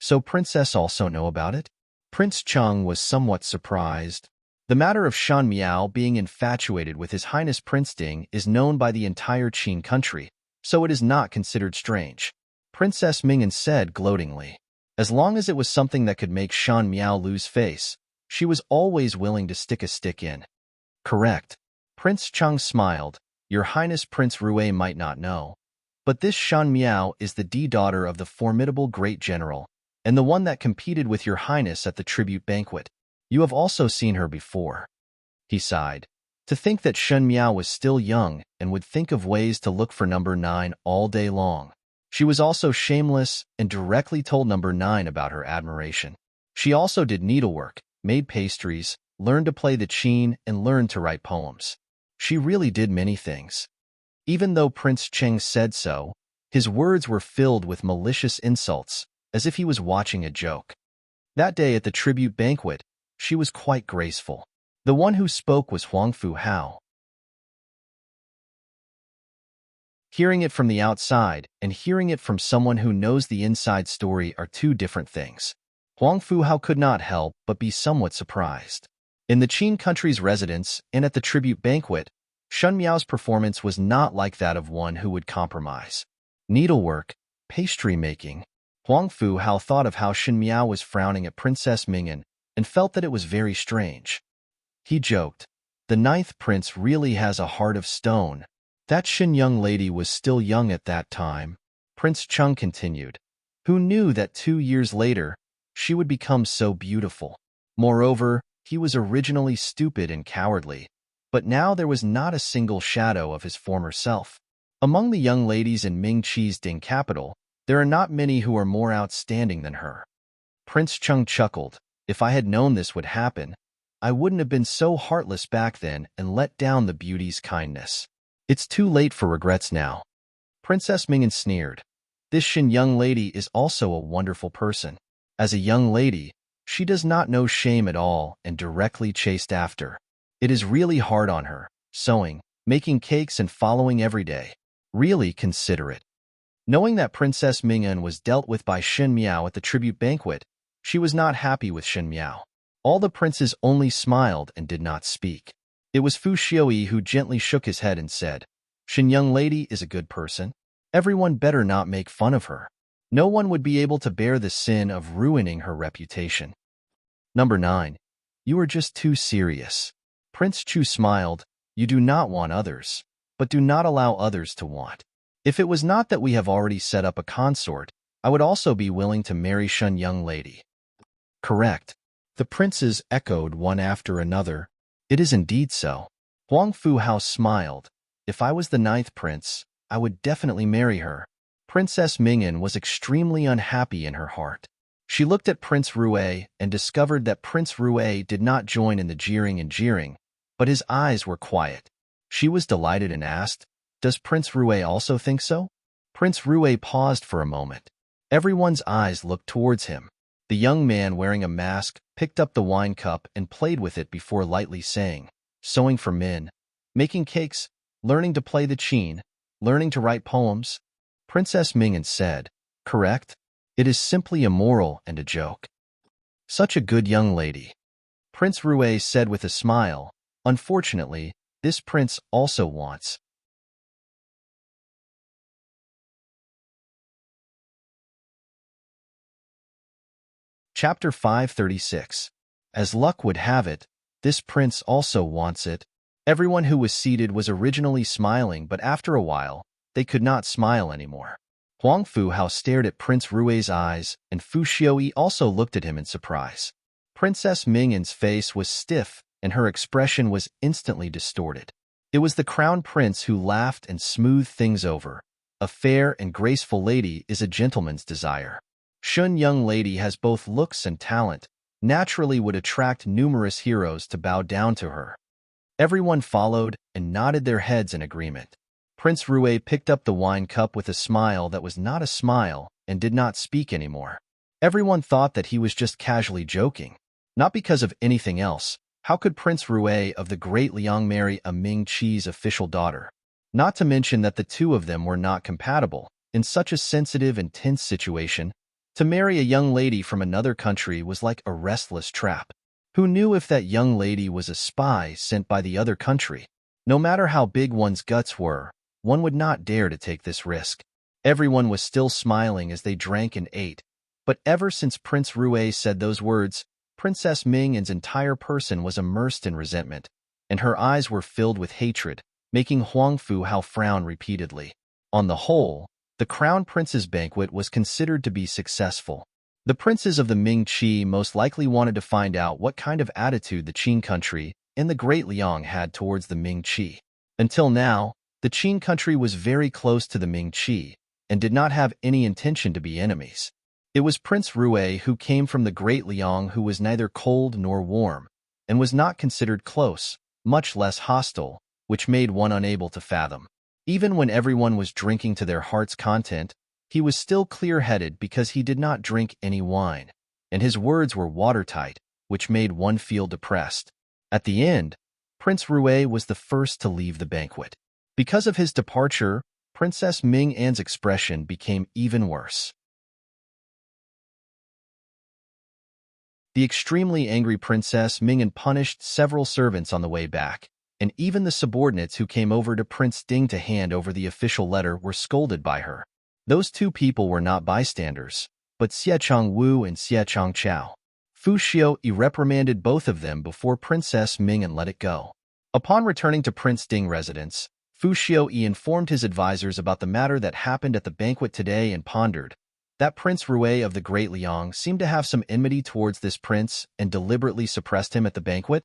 So Princess also know about it? Prince Cheng was somewhat surprised. The matter of Shen Miao being infatuated with His Highness Prince Ding is known by the entire Qin country, so it is not considered strange. Princess Ming'an said gloatingly. As long as it was something that could make Shen Miao lose face, she was always willing to stick a stick in. Correct. Prince Cheng smiled. Your Highness Prince Rui might not know, but this Shen Miao is the daughter of the formidable great general, and the one that competed with your Highness at the tribute banquet. You have also seen her before. He sighed. To think that Shen Miao was still young and would think of ways to look for number 9 all day long. She was also shameless and directly told number 9 about her admiration. She also did needlework, made pastries, learned to play the qin, and learned to write poems. She really did many things. Even though Prince Cheng said so, his words were filled with malicious insults, as if he was watching a joke. That day at the tribute banquet, she was quite graceful. The one who spoke was Huang Fu Hao. Hearing it from the outside and hearing it from someone who knows the inside story are two different things. Huang Fu Hao could not help but be somewhat surprised. In the Qin country's residence and at the tribute banquet, Shen Miao's performance was not like that of one who would compromise. Needlework, pastry making. Huang Fu Hao thought of how Shen Miao was frowning at Princess Ming'an and felt that it was very strange. He joked, the 9th prince really has a heart of stone. That Shen young lady was still young at that time. Prince Cheng continued. Who knew that 2 years later, she would become so beautiful? Moreover, he was originally stupid and cowardly, but now there was not a single shadow of his former self. Among the young ladies in Ming Qi's Ding capital, there are not many who are more outstanding than her. Prince Cheng chuckled. If I had known this would happen, I wouldn't have been so heartless back then and let down the beauty's kindness. It's too late for regrets now. Princess Mingen sneered. This Shin young lady is also a wonderful person. As a young lady, she does not know shame at all and directly chased after. It is really hard on her, sewing, making cakes and following every day. Really considerate. Knowing that Princess Mingen was dealt with by Shin Miao at the tribute banquet, she was not happy with Shin Miao. All the princes only smiled and did not speak. It was Fu Xiaoyi who gently shook his head and said, Shin young lady is a good person. Everyone better not make fun of her. No one would be able to bear the sin of ruining her reputation. Number 9. You are just too serious. Prince Chu smiled. You do not want others, but do not allow others to want. If it was not that we have already set up a consort, I would also be willing to marry Shun young lady. Correct. The princes echoed one after another. It is indeed so. Huang Fu Hao smiled. If I was the 9th prince, I would definitely marry her. Princess Mingen was extremely unhappy in her heart. She looked at Prince Rue and discovered that Prince Rue did not join in the jeering and jeering, but his eyes were quiet. She was delighted and asked, Does Prince Rue also think so? Prince Rue paused for a moment. Everyone's eyes looked towards him. The young man wearing a mask picked up the wine cup and played with it before lightly saying, Sewing for men, making cakes, learning to play the qin, learning to write poems. Princess Mingen said, Correct? It is simply immoral and a joke. Such a good young lady. Prince Rue said with a smile, Unfortunately, this prince also wants. Chapter 536. As luck would have it, this prince also wants it. Everyone who was seated was originally smiling, but after a while, they could not smile anymore. Huang Fu Hao stared at Prince Rue's eyes, and Fu Xiaoyi also looked at him in surprise. Princess Mingen's face was stiff, and her expression was instantly distorted. It was the crown prince who laughed and smoothed things over. A fair and graceful lady is a gentleman's desire. Shun young lady has both looks and talent, naturally would attract numerous heroes to bow down to her. Everyone followed and nodded their heads in agreement. Prince Rue picked up the wine cup with a smile that was not a smile and did not speak anymore. Everyone thought that he was just casually joking. Not because of anything else. How could Prince Rue of the Great Liang marry a Ming Qi's official daughter? Not to mention that the two of them were not compatible. In such a sensitive and tense situation, to marry a young lady from another country was like a restless trap. Who knew if that young lady was a spy sent by the other country? No matter how big one's guts were, one would not dare to take this risk. Everyone was still smiling as they drank and ate, but ever since Prince Rue said those words, Princess Mingen's entire person was immersed in resentment, and her eyes were filled with hatred, making Huang Fu Hao frown repeatedly. On the whole, the Crown Prince's banquet was considered to be successful. The princes of the Ming Qi most likely wanted to find out what kind of attitude the Qin country and the Great Liang had towards the Ming Qi. Until now, the Qin country was very close to the Ming Qi and did not have any intention to be enemies. It was Prince Rue who came from the Great Liang who was neither cold nor warm, and was not considered close, much less hostile, which made one unable to fathom. Even when everyone was drinking to their heart's content, he was still clear-headed because he did not drink any wine, and his words were watertight, which made one feel depressed. At the end, Prince Rue was the first to leave the banquet. Because of his departure, Princess Ming An's expression became even worse. The extremely angry Princess Ming An punished several servants on the way back, and even the subordinates who came over to Prince Ding to hand over the official letter were scolded by her. Those two people were not bystanders, but Xiechong Wu and Xiechong Chao. Fu Xiaoyi reprimanded both of them before Princess Ming An let it go. Upon returning to Prince Ding residence, Fu Xiaoyi informed his advisors about the matter that happened at the banquet today and pondered that Prince Rue of the Great Liang seemed to have some enmity towards this prince and deliberately suppressed him at the banquet.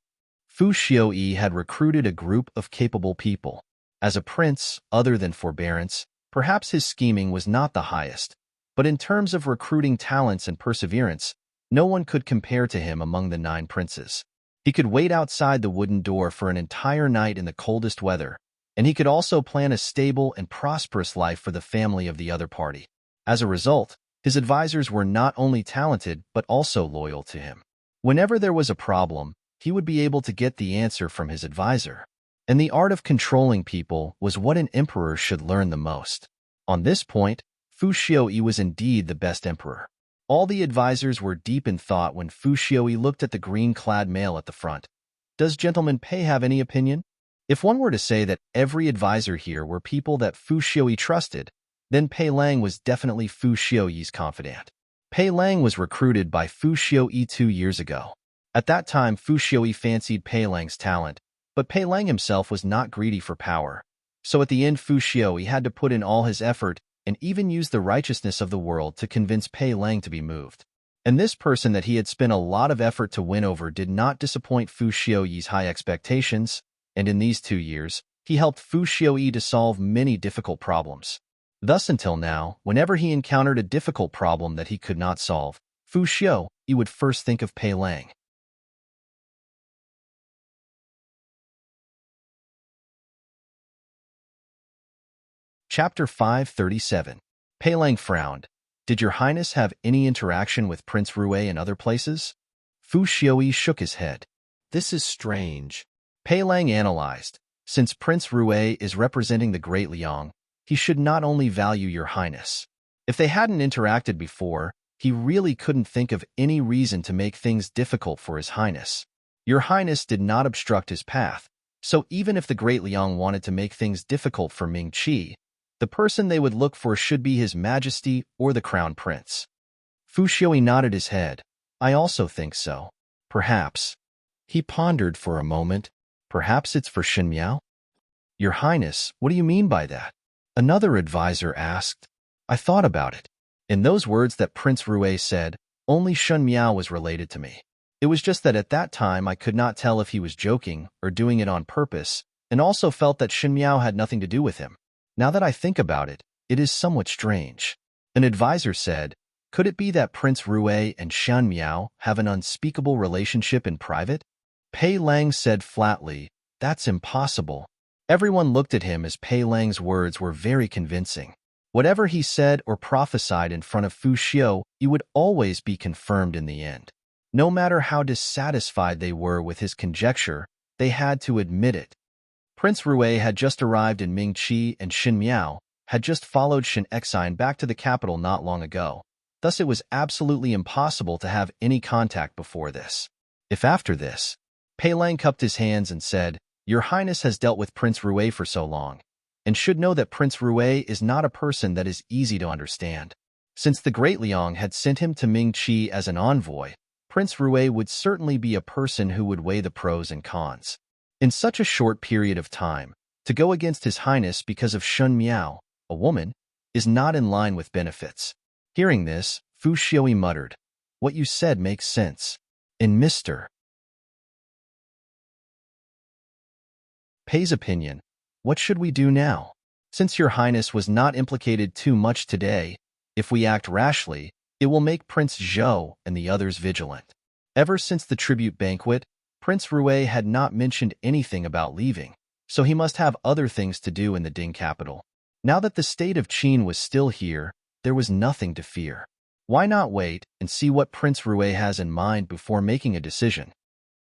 Fu Xiaoyi had recruited a group of capable people. As a prince, other than forbearance, perhaps his scheming was not the highest, but in terms of recruiting talents and perseverance, No one could compare to him among the 9 princes. He could wait outside the wooden door for an entire night in the coldest weather, and he could also plan a stable and prosperous life for the family of the other party. As a result, his advisors were not only talented but also loyal to him. Whenever there was a problem, he would be able to get the answer from his advisor. And the art of controlling people was what an emperor should learn the most. On this point, Fu Xiaoyi was indeed the best emperor. All the advisors were deep in thought when Fu Xiaoyi looked at the green-clad male at the front. Does Gentleman Pei have any opinion? If one were to say that every advisor here were people that Fu Xiaoyi trusted, then Pei Lang was definitely Fu Xiaoyi's confidant. Pei Lang was recruited by Fu Xiaoyi 2 years ago. At that time, Fu Xiaoyi fancied Pei Lang's talent, but Pei Lang himself was not greedy for power. So at the end, Fu Xiaoyi had to put in all his effort and even use the righteousness of the world to convince Pei Lang to be moved. And this person that he had spent a lot of effort to win over did not disappoint Fu Xiaoyi's high expectations, and in these 2 years, he helped Fu Xiaoyi to solve many difficult problems. Thus until now, whenever he encountered a difficult problem that he could not solve, Fu Xiaoyi would first think of Pei Lang. Chapter 537. Pei Lang frowned. Did your highness have any interaction with Prince Rue in other places? Fu Xiaoyi shook his head. This is strange. Pei Lang analyzed. Since Prince Rue is representing the Great Liang, he should not only value your highness. If they hadn't interacted before, he really couldn't think of any reason to make things difficult for his highness. Your highness did not obstruct his path, so even if the Great Liang wanted to make things difficult for Ming Qi, the person they would look for should be His Majesty or the Crown Prince. Fu Xiaoyi nodded his head. I also think so. Perhaps. He pondered for a moment. Perhaps it's for Shen Miao? Your Highness, what do you mean by that? Another advisor asked. I thought about it. In those words that Prince Rue said, only Shen Miao was related to me. It was just that at that time I could not tell if he was joking or doing it on purpose, and also felt that Shen Miao had nothing to do with him. Now that I think about it, it is somewhat strange. An advisor said, could it be that Prince Rue and Shen Miao have an unspeakable relationship in private? Pei Lang said flatly, that's impossible. Everyone looked at him as Pei Lang's words were very convincing. Whatever he said or prophesied in front of Fu Xiaoyi would always be confirmed in the end. No matter how dissatisfied they were with his conjecture, they had to admit it. Prince Rue had just arrived in Ming Qi and Shen Miao had just followed Shen Exine back to the capital not long ago. Thus it was absolutely impossible to have any contact before this. If after this, Pei Lang cupped his hands and said, Your Highness has dealt with Prince Rue for so long, and should know that Prince Rue is not a person that is easy to understand. Since the Great Liang had sent him to Ming Qi as an envoy, Prince Rue would certainly be a person who would weigh the pros and cons. In such a short period of time, to go against His Highness because of Shen Miao, a woman, is not in line with benefits. Hearing this, Fu Xiaoyi muttered, What you said makes sense. In Mr. Pei's opinion, what should we do now? Since your Highness was not implicated too much today, if we act rashly, it will make Prince Zhou and the others vigilant. Ever since the tribute banquet, Prince Rue had not mentioned anything about leaving, so he must have other things to do in the Ding capital. Now that the state of Qin was still here, there was nothing to fear. Why not wait and see what Prince Rue has in mind before making a decision?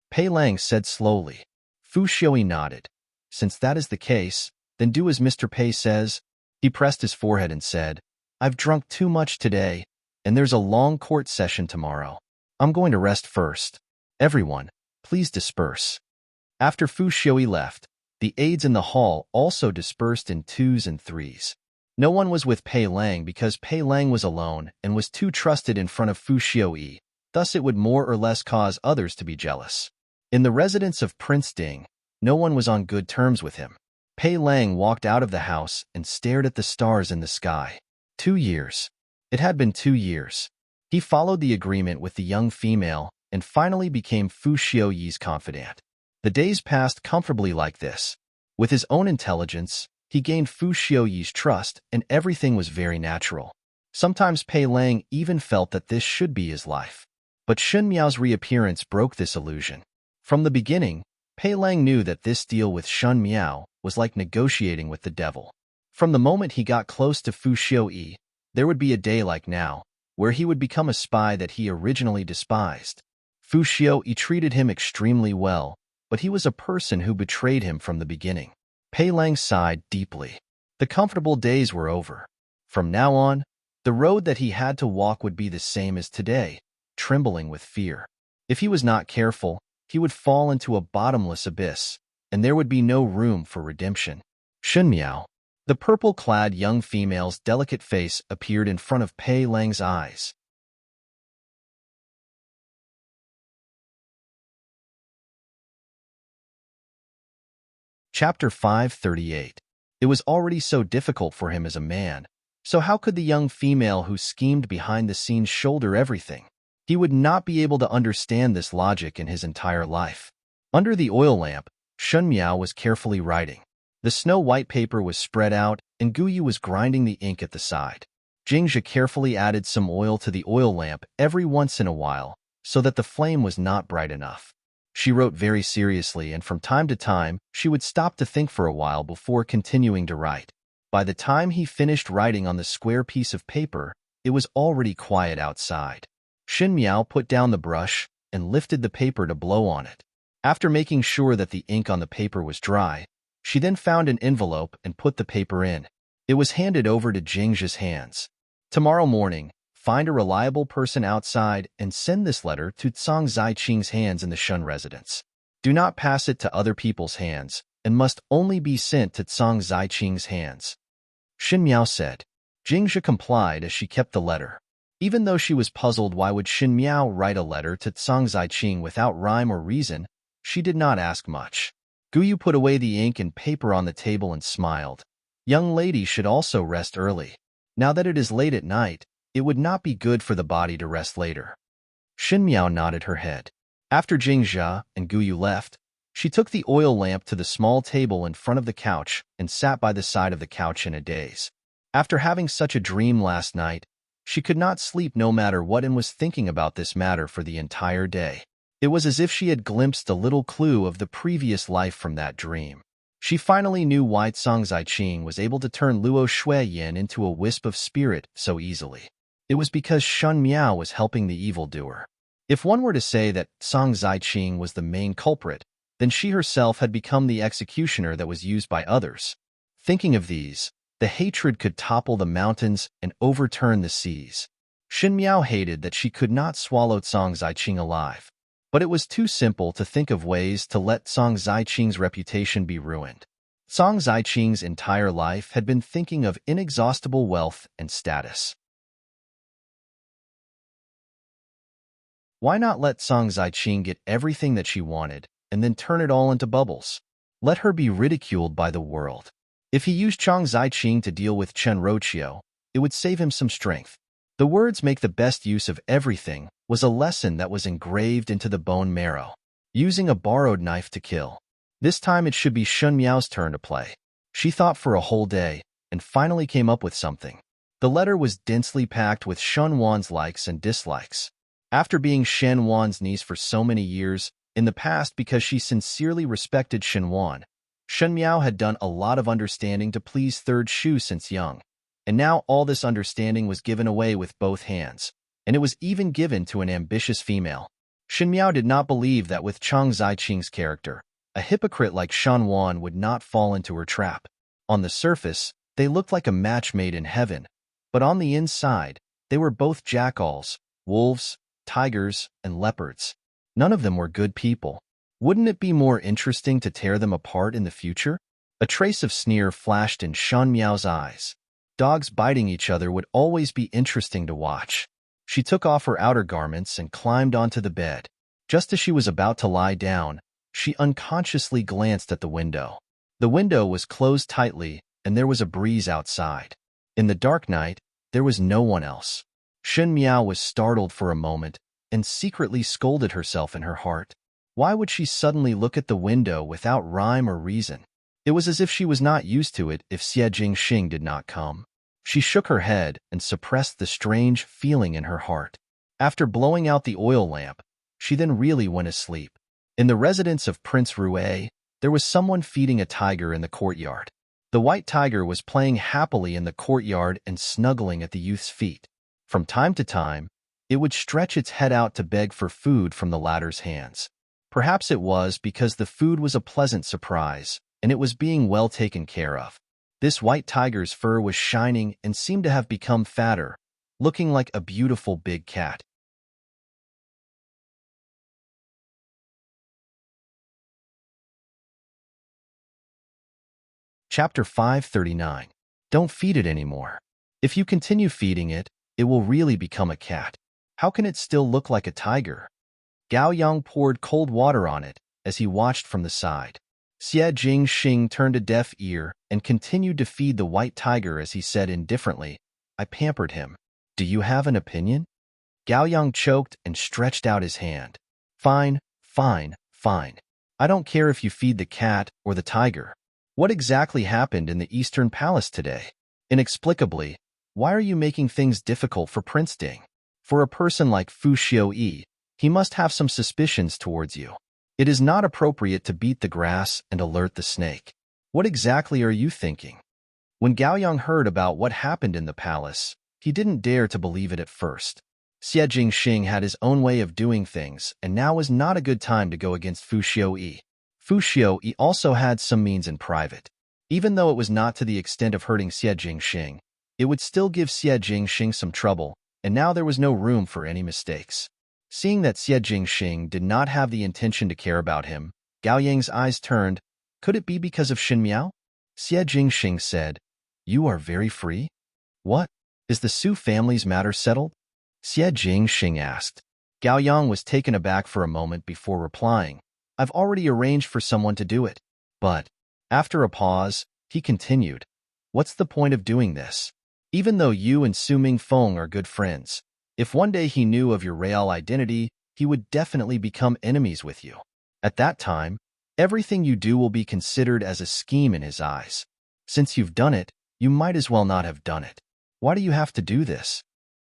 Pei Lang said slowly. Fu Xiaoyi nodded. Since that is the case, then do as Mr. Pei says. He pressed his forehead and said, I've drunk too much today, and there's a long court session tomorrow. I'm going to rest first. Everyone, please disperse. After Fu Xiaoyi left, the aides in the hall also dispersed in 2s and 3s. No one was with Pei Lang because Pei Lang was alone and was too trusted in front of Fu Xiaoyi, thus it would more or less cause others to be jealous. In the residence of Prince Ding, no one was on good terms with him. Pei Lang walked out of the house and stared at the stars in the sky. 2 years. It had been 2 years. He followed the agreement with the young female and finally became Fu Xiaoyi's confidant. The days passed comfortably like this. With his own intelligence, he gained Fu Xiaoyi's trust and everything was very natural. Sometimes Pei Lang even felt that this should be his life. But Shun Miao's reappearance broke this illusion. From the beginning, Pei Lang knew that this deal with Shun Miao was like negotiating with the devil. From the moment he got close to Fu Xiuyi, there would be a day like now, where he would become a spy that he originally despised. Fu Xiuyi treated him extremely well, but he was a person who betrayed him from the beginning. Pei Lang sighed deeply. The comfortable days were over. From now on, the road that he had to walk would be the same as today, trembling with fear. If he was not careful, he would fall into a bottomless abyss, and there would be no room for redemption. Shun Miao. The purple-clad young female's delicate face appeared in front of Pei Lang's eyes. Chapter 538. It was already so difficult for him as a man, so how could the young female who schemed behind the scenes shoulder everything? He would not be able to understand this logic in his entire life. Under the oil lamp, Shun Miao was carefully writing. The snow-white paper was spread out, and Guyu was grinding the ink at the side. Jingzhe carefully added some oil to the oil lamp every once in a while, so that the flame was not bright enough. She wrote very seriously, and from time to time, she would stop to think for a while before continuing to write. By the time he finished writing on the square piece of paper, it was already quiet outside. Shun Miao put down the brush and lifted the paper to blow on it. After making sure that the ink on the paper was dry, she then found an envelope and put the paper in. It was handed over to Jingzhe's hands. Tomorrow morning, find a reliable person outside and send this letter to Cang Ziqing's hands in the Shun residence. Do not pass it to other people's hands, and must only be sent to Cang Ziqing's hands. Shun Miao said. Jingzhe complied as she kept the letter. Even though she was puzzled why would Shun Miao write a letter to Cang Ziqing without rhyme or reason, she did not ask much. Guyu put away the ink and paper on the table and smiled. Young ladies should also rest early. Now that it is late at night, it would not be good for the body to rest later. Shun Miao nodded her head. After Jingzhe and Guyu left, she took the oil lamp to the small table in front of the couch and sat by the side of the couch in a daze. After having such a dream last night, she could not sleep no matter what and was thinking about this matter for the entire day. It was as if she had glimpsed a little clue of the previous life from that dream. She finally knew why Cang Ziqing was able to turn Luo Shuiyin into a wisp of spirit so easily. It was because Shun Miao was helping the evildoer. If one were to say that Cang Ziqing was the main culprit, then she herself had become the executioner that was used by others. Thinking of these, the hatred could topple the mountains and overturn the seas. Shun Miao hated that she could not swallow Cang Ziqing alive. But it was too simple to think of ways to let Cang Ziqing's reputation be ruined. Cang Ziqing's entire life had been thinking of inexhaustible wealth and status. Why not let Cang Ziqing get everything that she wanted, and then turn it all into bubbles? Let her be ridiculed by the world. If he used Cang Ziqing to deal with Chen Roqiu, it would save him some strength. The words "make the best use of everything" was a lesson that was engraved into the bone marrow. Using a borrowed knife to kill. This time it should be Shun Miao's turn to play. She thought for a whole day, and finally came up with something. The letter was densely packed with Shun Wan's likes and dislikes. After being Shen Wan's niece for so many years, in the past because she sincerely respected Shen Wan, Shun Miao had done a lot of understanding to please Third Shu since young. And now all this understanding was given away with both hands, and it was even given to an ambitious female. Shun Miao did not believe that with Cang Ziqing's character, a hypocrite like Shen Wan would not fall into her trap. On the surface, they looked like a match made in heaven, but on the inside, they were both jackals, wolves, tigers, and leopards. None of them were good people. Wouldn't it be more interesting to tear them apart in the future? A trace of sneer flashed in Shun Miao's eyes. Dogs biting each other would always be interesting to watch. She took off her outer garments and climbed onto the bed. Just as she was about to lie down, she unconsciously glanced at the window. The window was closed tightly, and there was a breeze outside. In the dark night, there was no one else. Shun Miao was startled for a moment and secretly scolded herself in her heart. Why would she suddenly look at the window without rhyme or reason? It was as if she was not used to it if Xie Jingxing did not come. She shook her head and suppressed the strange feeling in her heart. After blowing out the oil lamp, she then really went asleep. In the residence of Prince Rue, there was someone feeding a tiger in the courtyard. The white tiger was playing happily in the courtyard and snuggling at the youth's feet. From time to time, it would stretch its head out to beg for food from the latter's hands. Perhaps it was because the food was a pleasant surprise, and it was being well taken care of. This white tiger's fur was shining and seemed to have become fatter, looking like a beautiful big cat. Chapter 539. Don't feed it anymore. If you continue feeding it, it will really become a cat. How can it still look like a tiger? Gao Yang poured cold water on it as he watched from the side. Xie Jingxing turned a deaf ear and continued to feed the white tiger as he said indifferently, I pampered him. Do you have an opinion? Gao Yang choked and stretched out his hand. Fine, fine, fine. I don't care if you feed the cat or the tiger. What exactly happened in the Eastern Palace today? Inexplicably, why are you making things difficult for Prince Ding? For a person like Fu Xiuyi, he must have some suspicions towards you. It is not appropriate to beat the grass and alert the snake. What exactly are you thinking? When Gao Yang heard about what happened in the palace, he didn't dare to believe it at first. Xie Jingxing had his own way of doing things, and now was not a good time to go against Fu Xiuyi. Fu Xiuyi also had some means in private. Even though it was not to the extent of hurting Xie Jingxing, it would still give Xie Jingxing some trouble, and now there was no room for any mistakes. Seeing that Xie Jingxing did not have the intention to care about him, Gao Yang's eyes turned. Could it be because of Xin Miao? Xie Jingxing said, You are very free? What? Is the Su family's matter settled? Xie Jingxing asked. Gao Yang was taken aback for a moment before replying, I've already arranged for someone to do it. But, after a pause, he continued, What's the point of doing this? Even though you and Su Mingfeng are good friends, if one day he knew of your real identity, he would definitely become enemies with you. At that time, everything you do will be considered as a scheme in his eyes. Since you've done it, you might as well not have done it. Why do you have to do this?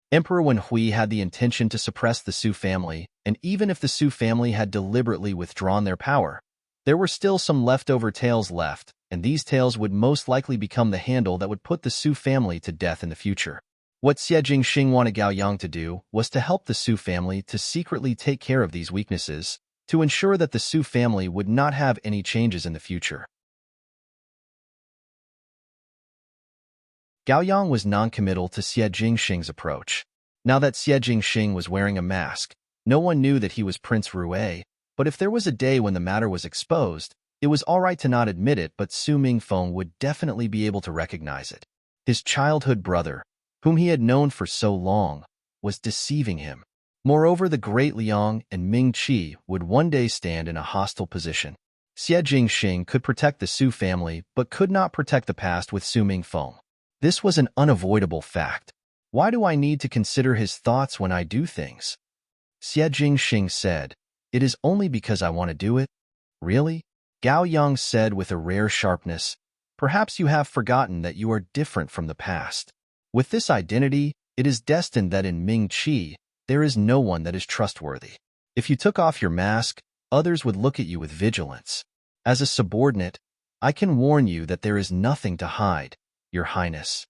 Emperor Wenhui had the intention to suppress the Su family, and even if the Su family had deliberately withdrawn their power, there were still some leftover tails left, and these tails would most likely become the handle that would put the Su family to death in the future. What Xie Jingxing wanted Gao Yang to do was to help the Su family to secretly take care of these weaknesses, to ensure that the Su family would not have any changes in the future. Gao Yang was non-committal to Xie Jingxing's approach. Now that Xie Jingxing was wearing a mask, no one knew that he was Prince Rue, but if there was a day when the matter was exposed, it was all right to not admit it, but Su Mingfeng would definitely be able to recognize it. His childhood brother, whom he had known for so long, was deceiving him. Moreover, the great Liang and Ming Qi would one day stand in a hostile position. Xie Jingxing could protect the Su family, but could not protect the past with Su Mingfeng. This was an unavoidable fact. Why do I need to consider his thoughts when I do things? Xie Jingxing said, It is only because I want to do it. Really? Gao Yang said with a rare sharpness, Perhaps you have forgotten that you are different from the past. With this identity, it is destined that in Ming Qi, there is no one that is trustworthy. If you took off your mask, others would look at you with vigilance. As a subordinate, I can warn you that there is nothing to hide, Your Highness.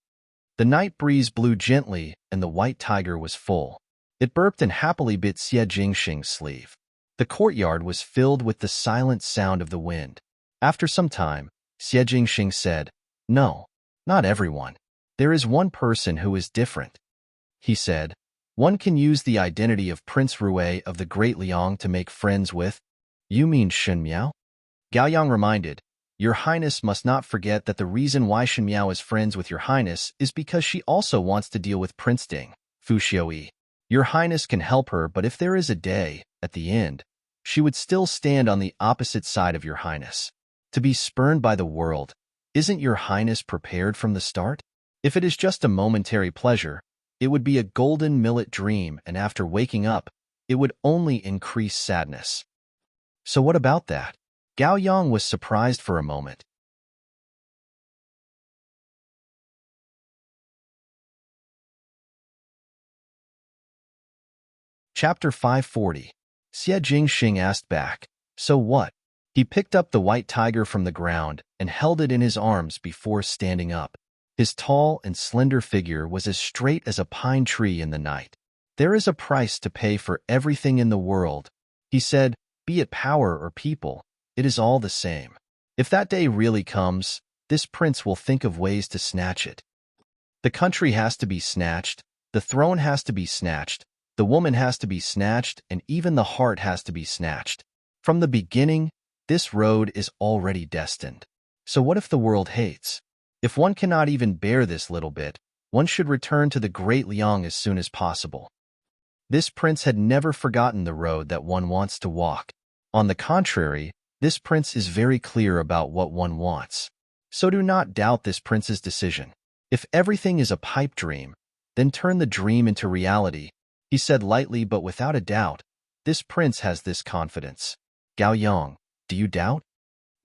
The night breeze blew gently, and the white tiger was full. It burped and happily bit Xie Jingxing's sleeve. The courtyard was filled with the silent sound of the wind. After some time, Xie Jingxing said, No, not everyone. There is one person who is different. He said, One can use the identity of Prince Rue of the Great Liang to make friends with. You mean Xin Miao? Gao Yang reminded, Your Highness must not forget that the reason why Xin Miao is friends with Your Highness is because she also wants to deal with Prince Ding, Fu Xiuyi. Your Highness can help her, but if there is a day, at the end, she would still stand on the opposite side of Your Highness. To be spurned by the world, isn't Your Highness prepared from the start? If it is just a momentary pleasure, it would be a golden millet dream, and after waking up, it would only increase sadness. So what about that? Gao Yang was surprised for a moment. Chapter 540. Xie Jingxing asked back, "So what?" He picked up the white tiger from the ground and held it in his arms before standing up. His tall and slender figure was as straight as a pine tree in the night. "There is a price to pay for everything in the world," he said, "be it power or people. It is all the same. If that day really comes, this prince will think of ways to snatch it. The country has to be snatched, the throne has to be snatched, the woman has to be snatched, and even the heart has to be snatched. From the beginning, this road is already destined. So what if the world hates? If one cannot even bear this little bit, one should return to the great Liang as soon as possible." This prince had never forgotten the road that one wants to walk. On the contrary, this prince is very clear about what one wants. So do not doubt this prince's decision. "If everything is a pipe dream, then turn the dream into reality," he said lightly but without a doubt. This prince has this confidence. "Gao Yang, do you doubt?"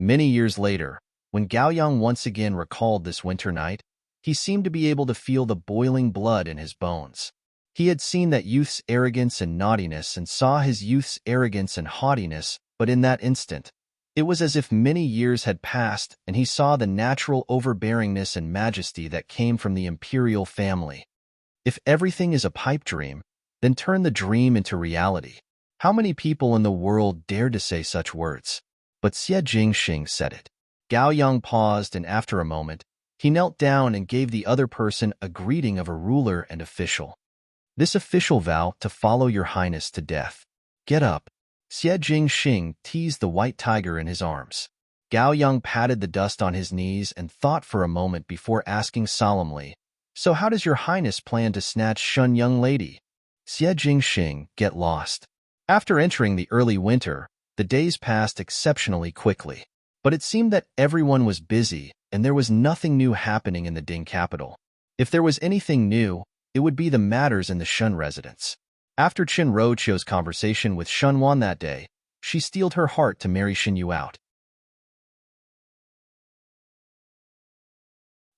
Many years later, when Gao Yang once again recalled this winter night, he seemed to be able to feel the boiling blood in his bones. He had seen that youth's arrogance and naughtiness and saw his youth's arrogance and haughtiness, but in that instant, it was as if many years had passed and he saw the natural overbearingness and majesty that came from the imperial family. If everything is a pipe dream, then turn the dream into reality. How many people in the world dared to say such words? But Xie Jingxing said it. Gao Yang paused, and after a moment, he knelt down and gave the other person a greeting of a ruler and official. "This official vow to follow your highness to death. Get up." Xie Jingxing teased the white tiger in his arms. Gao Yang patted the dust on his knees and thought for a moment before asking solemnly, "So how does your highness plan to snatch Shun young lady?" Xie Jingxing, get lost. After entering the early winter, the days passed exceptionally quickly. But it seemed that everyone was busy and there was nothing new happening in the Ding capital. If there was anything new, it would be the matters in the Shun residence. After Qin Roqiu's conversation with Shun Wan that day, she steeled her heart to marry Xin Yu out.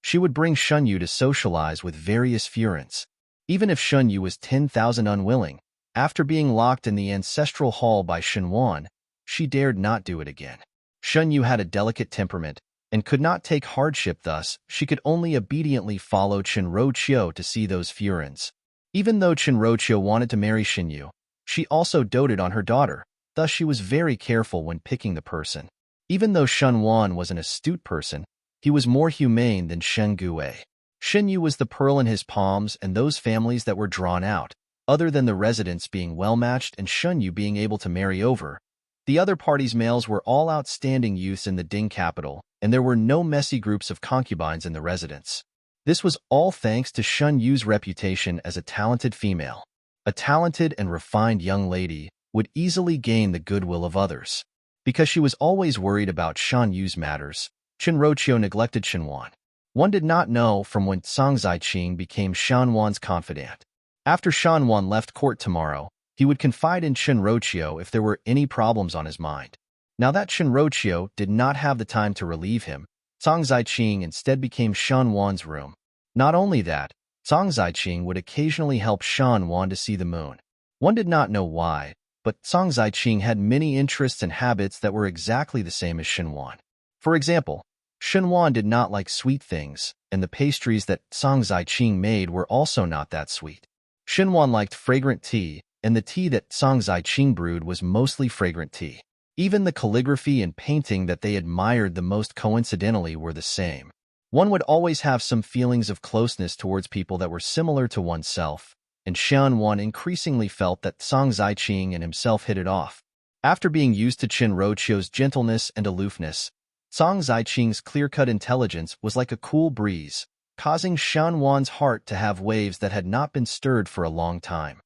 She would bring Shun Yu to socialize with various Furins. Even if Shun Yu was 10,000 unwilling, after being locked in the ancestral hall by Xin Wan, she dared not do it again. Shun Yu had a delicate temperament and could not take hardship, thus she could only obediently follow Qin Roqiu to see those Furins. Even though Qin Roqiu wanted to marry Xin Yu, she also doted on her daughter, thus she was very careful when picking the person. Even though Shun Wan was an astute person, he was more humane than Shen Gue. Xin Yu was the pearl in his palms, and those families that were drawn out, other than the residents being well-matched and Shun Yu being able to marry over. The other parties' males were all outstanding youths in the Ding capital, and there were no messy groups of concubines in the residence. This was all thanks to Shun Yu's reputation as a talented female. A talented and refined young lady would easily gain the goodwill of others. Because she was always worried about Shun Yu's matters, Qin Roqiu neglected Xin Wan. One did not know from when Song Zaiqing became Shan Wan's confidant. After Shan Wan left court tomorrow, he would confide in Qin Roqiu if there were any problems on his mind. Now that Qin Roqiu did not have the time to relieve him, Song Zaiqing instead became Shan Wan's room. Not only that, Song Zaiqing would occasionally help Shan Wan to see the moon. One did not know why, but Song Zaiqing had many interests and habits that were exactly the same as Xin Wan. For example, Xin Wan did not like sweet things, and the pastries that Song Zaiqing made were also not that sweet. Xin Wan liked fragrant tea, and the tea that Song Zaiqing brewed was mostly fragrant tea. Even the calligraphy and painting that they admired the most coincidentally were the same. One would always have some feelings of closeness towards people that were similar to oneself, and Xian Wan increasingly felt that Song Zaiqing and himself hit it off. After being used to Qin Roqiu's gentleness and aloofness, Song Zaiqing's clear-cut intelligence was like a cool breeze, causing Xian Wan's heart to have waves that had not been stirred for a long time.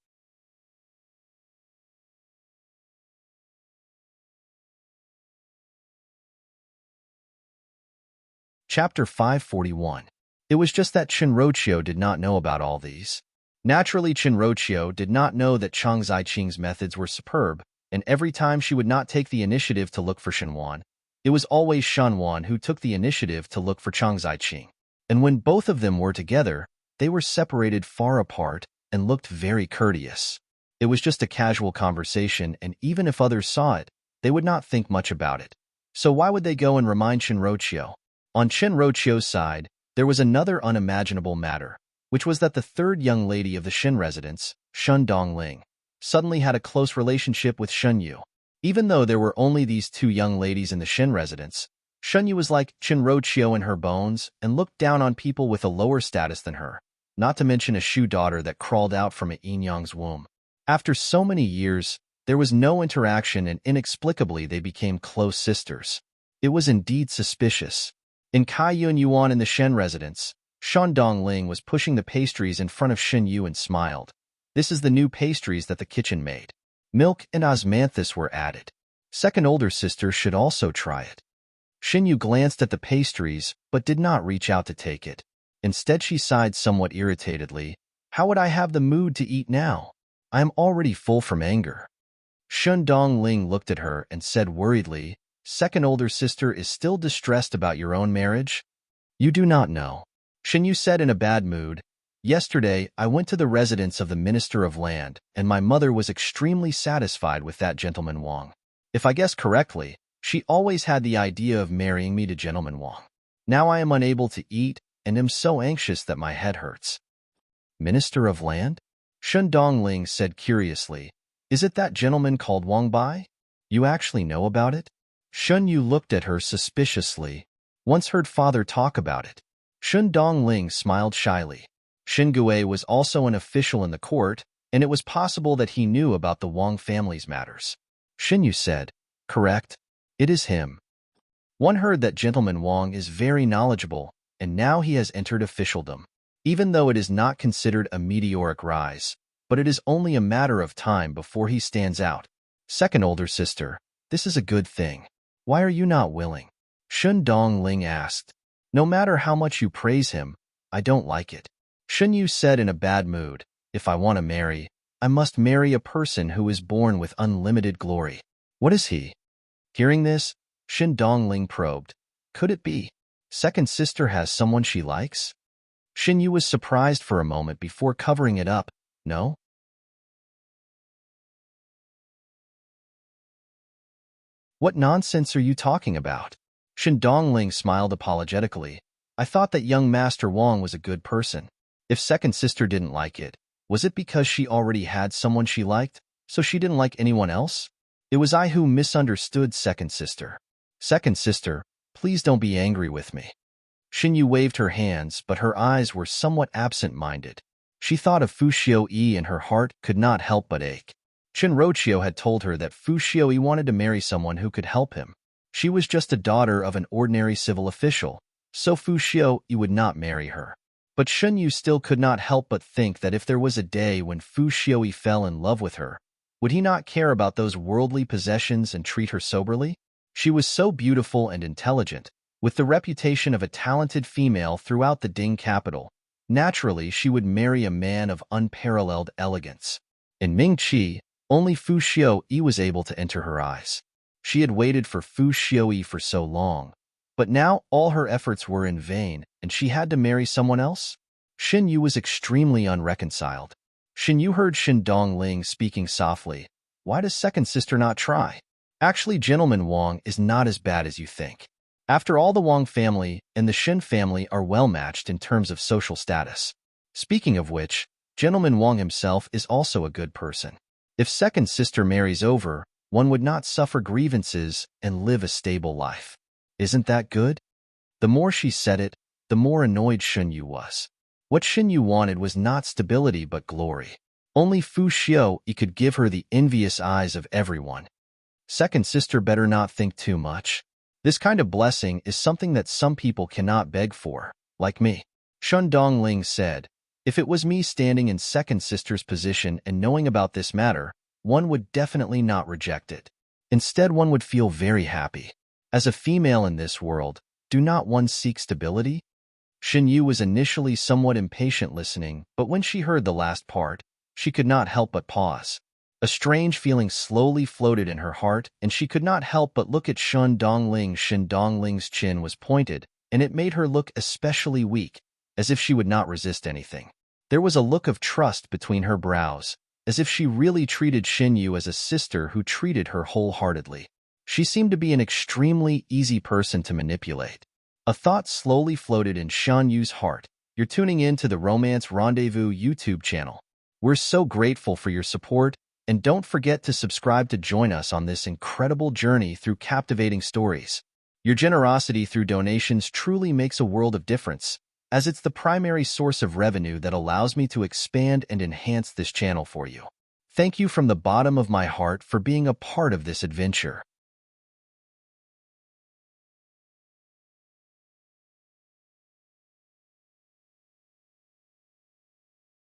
Chapter 541. It was just that Qin Roqiu did not know about all these. Naturally, Qin Roqiu did not know that Song Zaiqing's methods were superb, and every time she would not take the initiative to look for Xin Wan, it was always Shan Wan who took the initiative to look for Song Zaiqing. And when both of them were together, they were separated far apart and looked very courteous. It was just a casual conversation, and even if others saw it, they would not think much about it. So why would they go and remind Shinrochio? On Shinrochio's side, there was another unimaginable matter, which was that the third young lady of the Shin residence, Shun Dongling, suddenly had a close relationship with Shun Yu. Even though there were only these two young ladies in the Shin residence, Shun Yu was like Shinrochio in her bones and looked down on people with a lower status than her, not to mention a Shu daughter that crawled out from a Yin-Yang's womb. After so many years, there was no interaction, and inexplicably they became close sisters. It was indeed suspicious. In Kaiyun Yuan in the Shen residence, Shan Dongling was pushing the pastries in front of Shin Yu and smiled. This is the new pastries that the kitchen made. Milk and osmanthus were added. Second older sister should also try it. Shin Yu glanced at the pastries, but did not reach out to take it. Instead, she sighed somewhat irritatedly. How would I have the mood to eat now? I am already full from anger. Shun Dongling looked at her and said worriedly, Second older sister is still distressed about your own marriage? You do not know. Shin Yu said in a bad mood, Yesterday, I went to the residence of the Minister of Land, and my mother was extremely satisfied with that gentleman Wang. If I guess correctly, she always had the idea of marrying me to gentleman Wang. Now I am unable to eat, and am so anxious that my head hurts. Minister of Land? Shun Dongling said curiously, Is it that gentleman called Wang Bai? You actually know about it? Shun Yu looked at her suspiciously. Once heard father talk about it. Shun Dongling smiled shyly. Shin Gui was also an official in the court, and it was possible that he knew about the Wang family's matters. Shin Yu said, Correct. It is him. One heard that gentleman Wang is very knowledgeable, and now he has entered officialdom. Even though it is not considered a meteoric rise, but it is only a matter of time before he stands out. Second older sister, this is a good thing. Why are you not willing? Shun Dongling asked. No matter how much you praise him, I don't like it. Shun Yu said in a bad mood, If I want to marry, I must marry a person who is born with unlimited glory. What is he? Hearing this, Shin Dongling probed. Could it be? Second sister has someone she likes? Shin Yu was surprised for a moment before covering it up. No? What nonsense are you talking about? Shin Dongling smiled apologetically. I thought that young Master Wang was a good person. If second sister didn't like it, was it because she already had someone she liked, so she didn't like anyone else? It was I who misunderstood second sister. Second sister, please don't be angry with me. Shin Yu waved her hands, but her eyes were somewhat absent-minded. She thought of Fu Xiaoyi, and her heart could not help but ache. Shinrochio had told her that Fu Xiaoyi wanted to marry someone who could help him. She was just a daughter of an ordinary civil official, so Fu Xiaoyi would not marry her. But Shun Yu still could not help but think that if there was a day when Fu Xiaoyi fell in love with her, would he not care about those worldly possessions and treat her soberly? She was so beautiful and intelligent, with the reputation of a talented female throughout the Ding capital. Naturally, she would marry a man of unparalleled elegance. In Mingqi, only Fu Xiaoyi was able to enter her eyes. She had waited for Fu Xiaoyi for so long, but now all her efforts were in vain, and she had to marry someone else? Shin Yu was extremely unreconciled. Shin Yu heard Shin Dongling speaking softly. Why does second sister not try? Actually, gentleman Wang is not as bad as you think. After all, the Wang family and the Shin family are well matched in terms of social status. Speaking of which, gentleman Wang himself is also a good person. If second sister marries over, one would not suffer grievances and live a stable life. Isn't that good? The more she said it, the more annoyed Shun Yu was. What Shun Yu wanted was not stability but glory. Only Fu Xiaoyi could give her the envious eyes of everyone. Second sister better not think too much. This kind of blessing is something that some people cannot beg for, like me. Shun Dongling said, If it was me standing in second sister's position and knowing about this matter, one would definitely not reject it. Instead, one would feel very happy. As a female in this world, do not one seek stability? Shin Yu was initially somewhat impatient listening, but when she heard the last part, she could not help but pause. A strange feeling slowly floated in her heart, and she could not help but look at Shun Dongling. Shin Dongling's chin was pointed, and it made her look especially weak, as if she would not resist anything. There was a look of trust between her brows, as if she really treated Xinyu as a sister who treated her wholeheartedly. She seemed to be an extremely easy person to manipulate. A thought slowly floated in Xinyu's heart. You're tuning in to the Romance Rendezvous YouTube channel. We're so grateful for your support, and don't forget to subscribe to join us on this incredible journey through captivating stories. Your generosity through donations truly makes a world of difference, as it's the primary source of revenue that allows me to expand and enhance this channel for you. Thank you from the bottom of my heart for being a part of this adventure.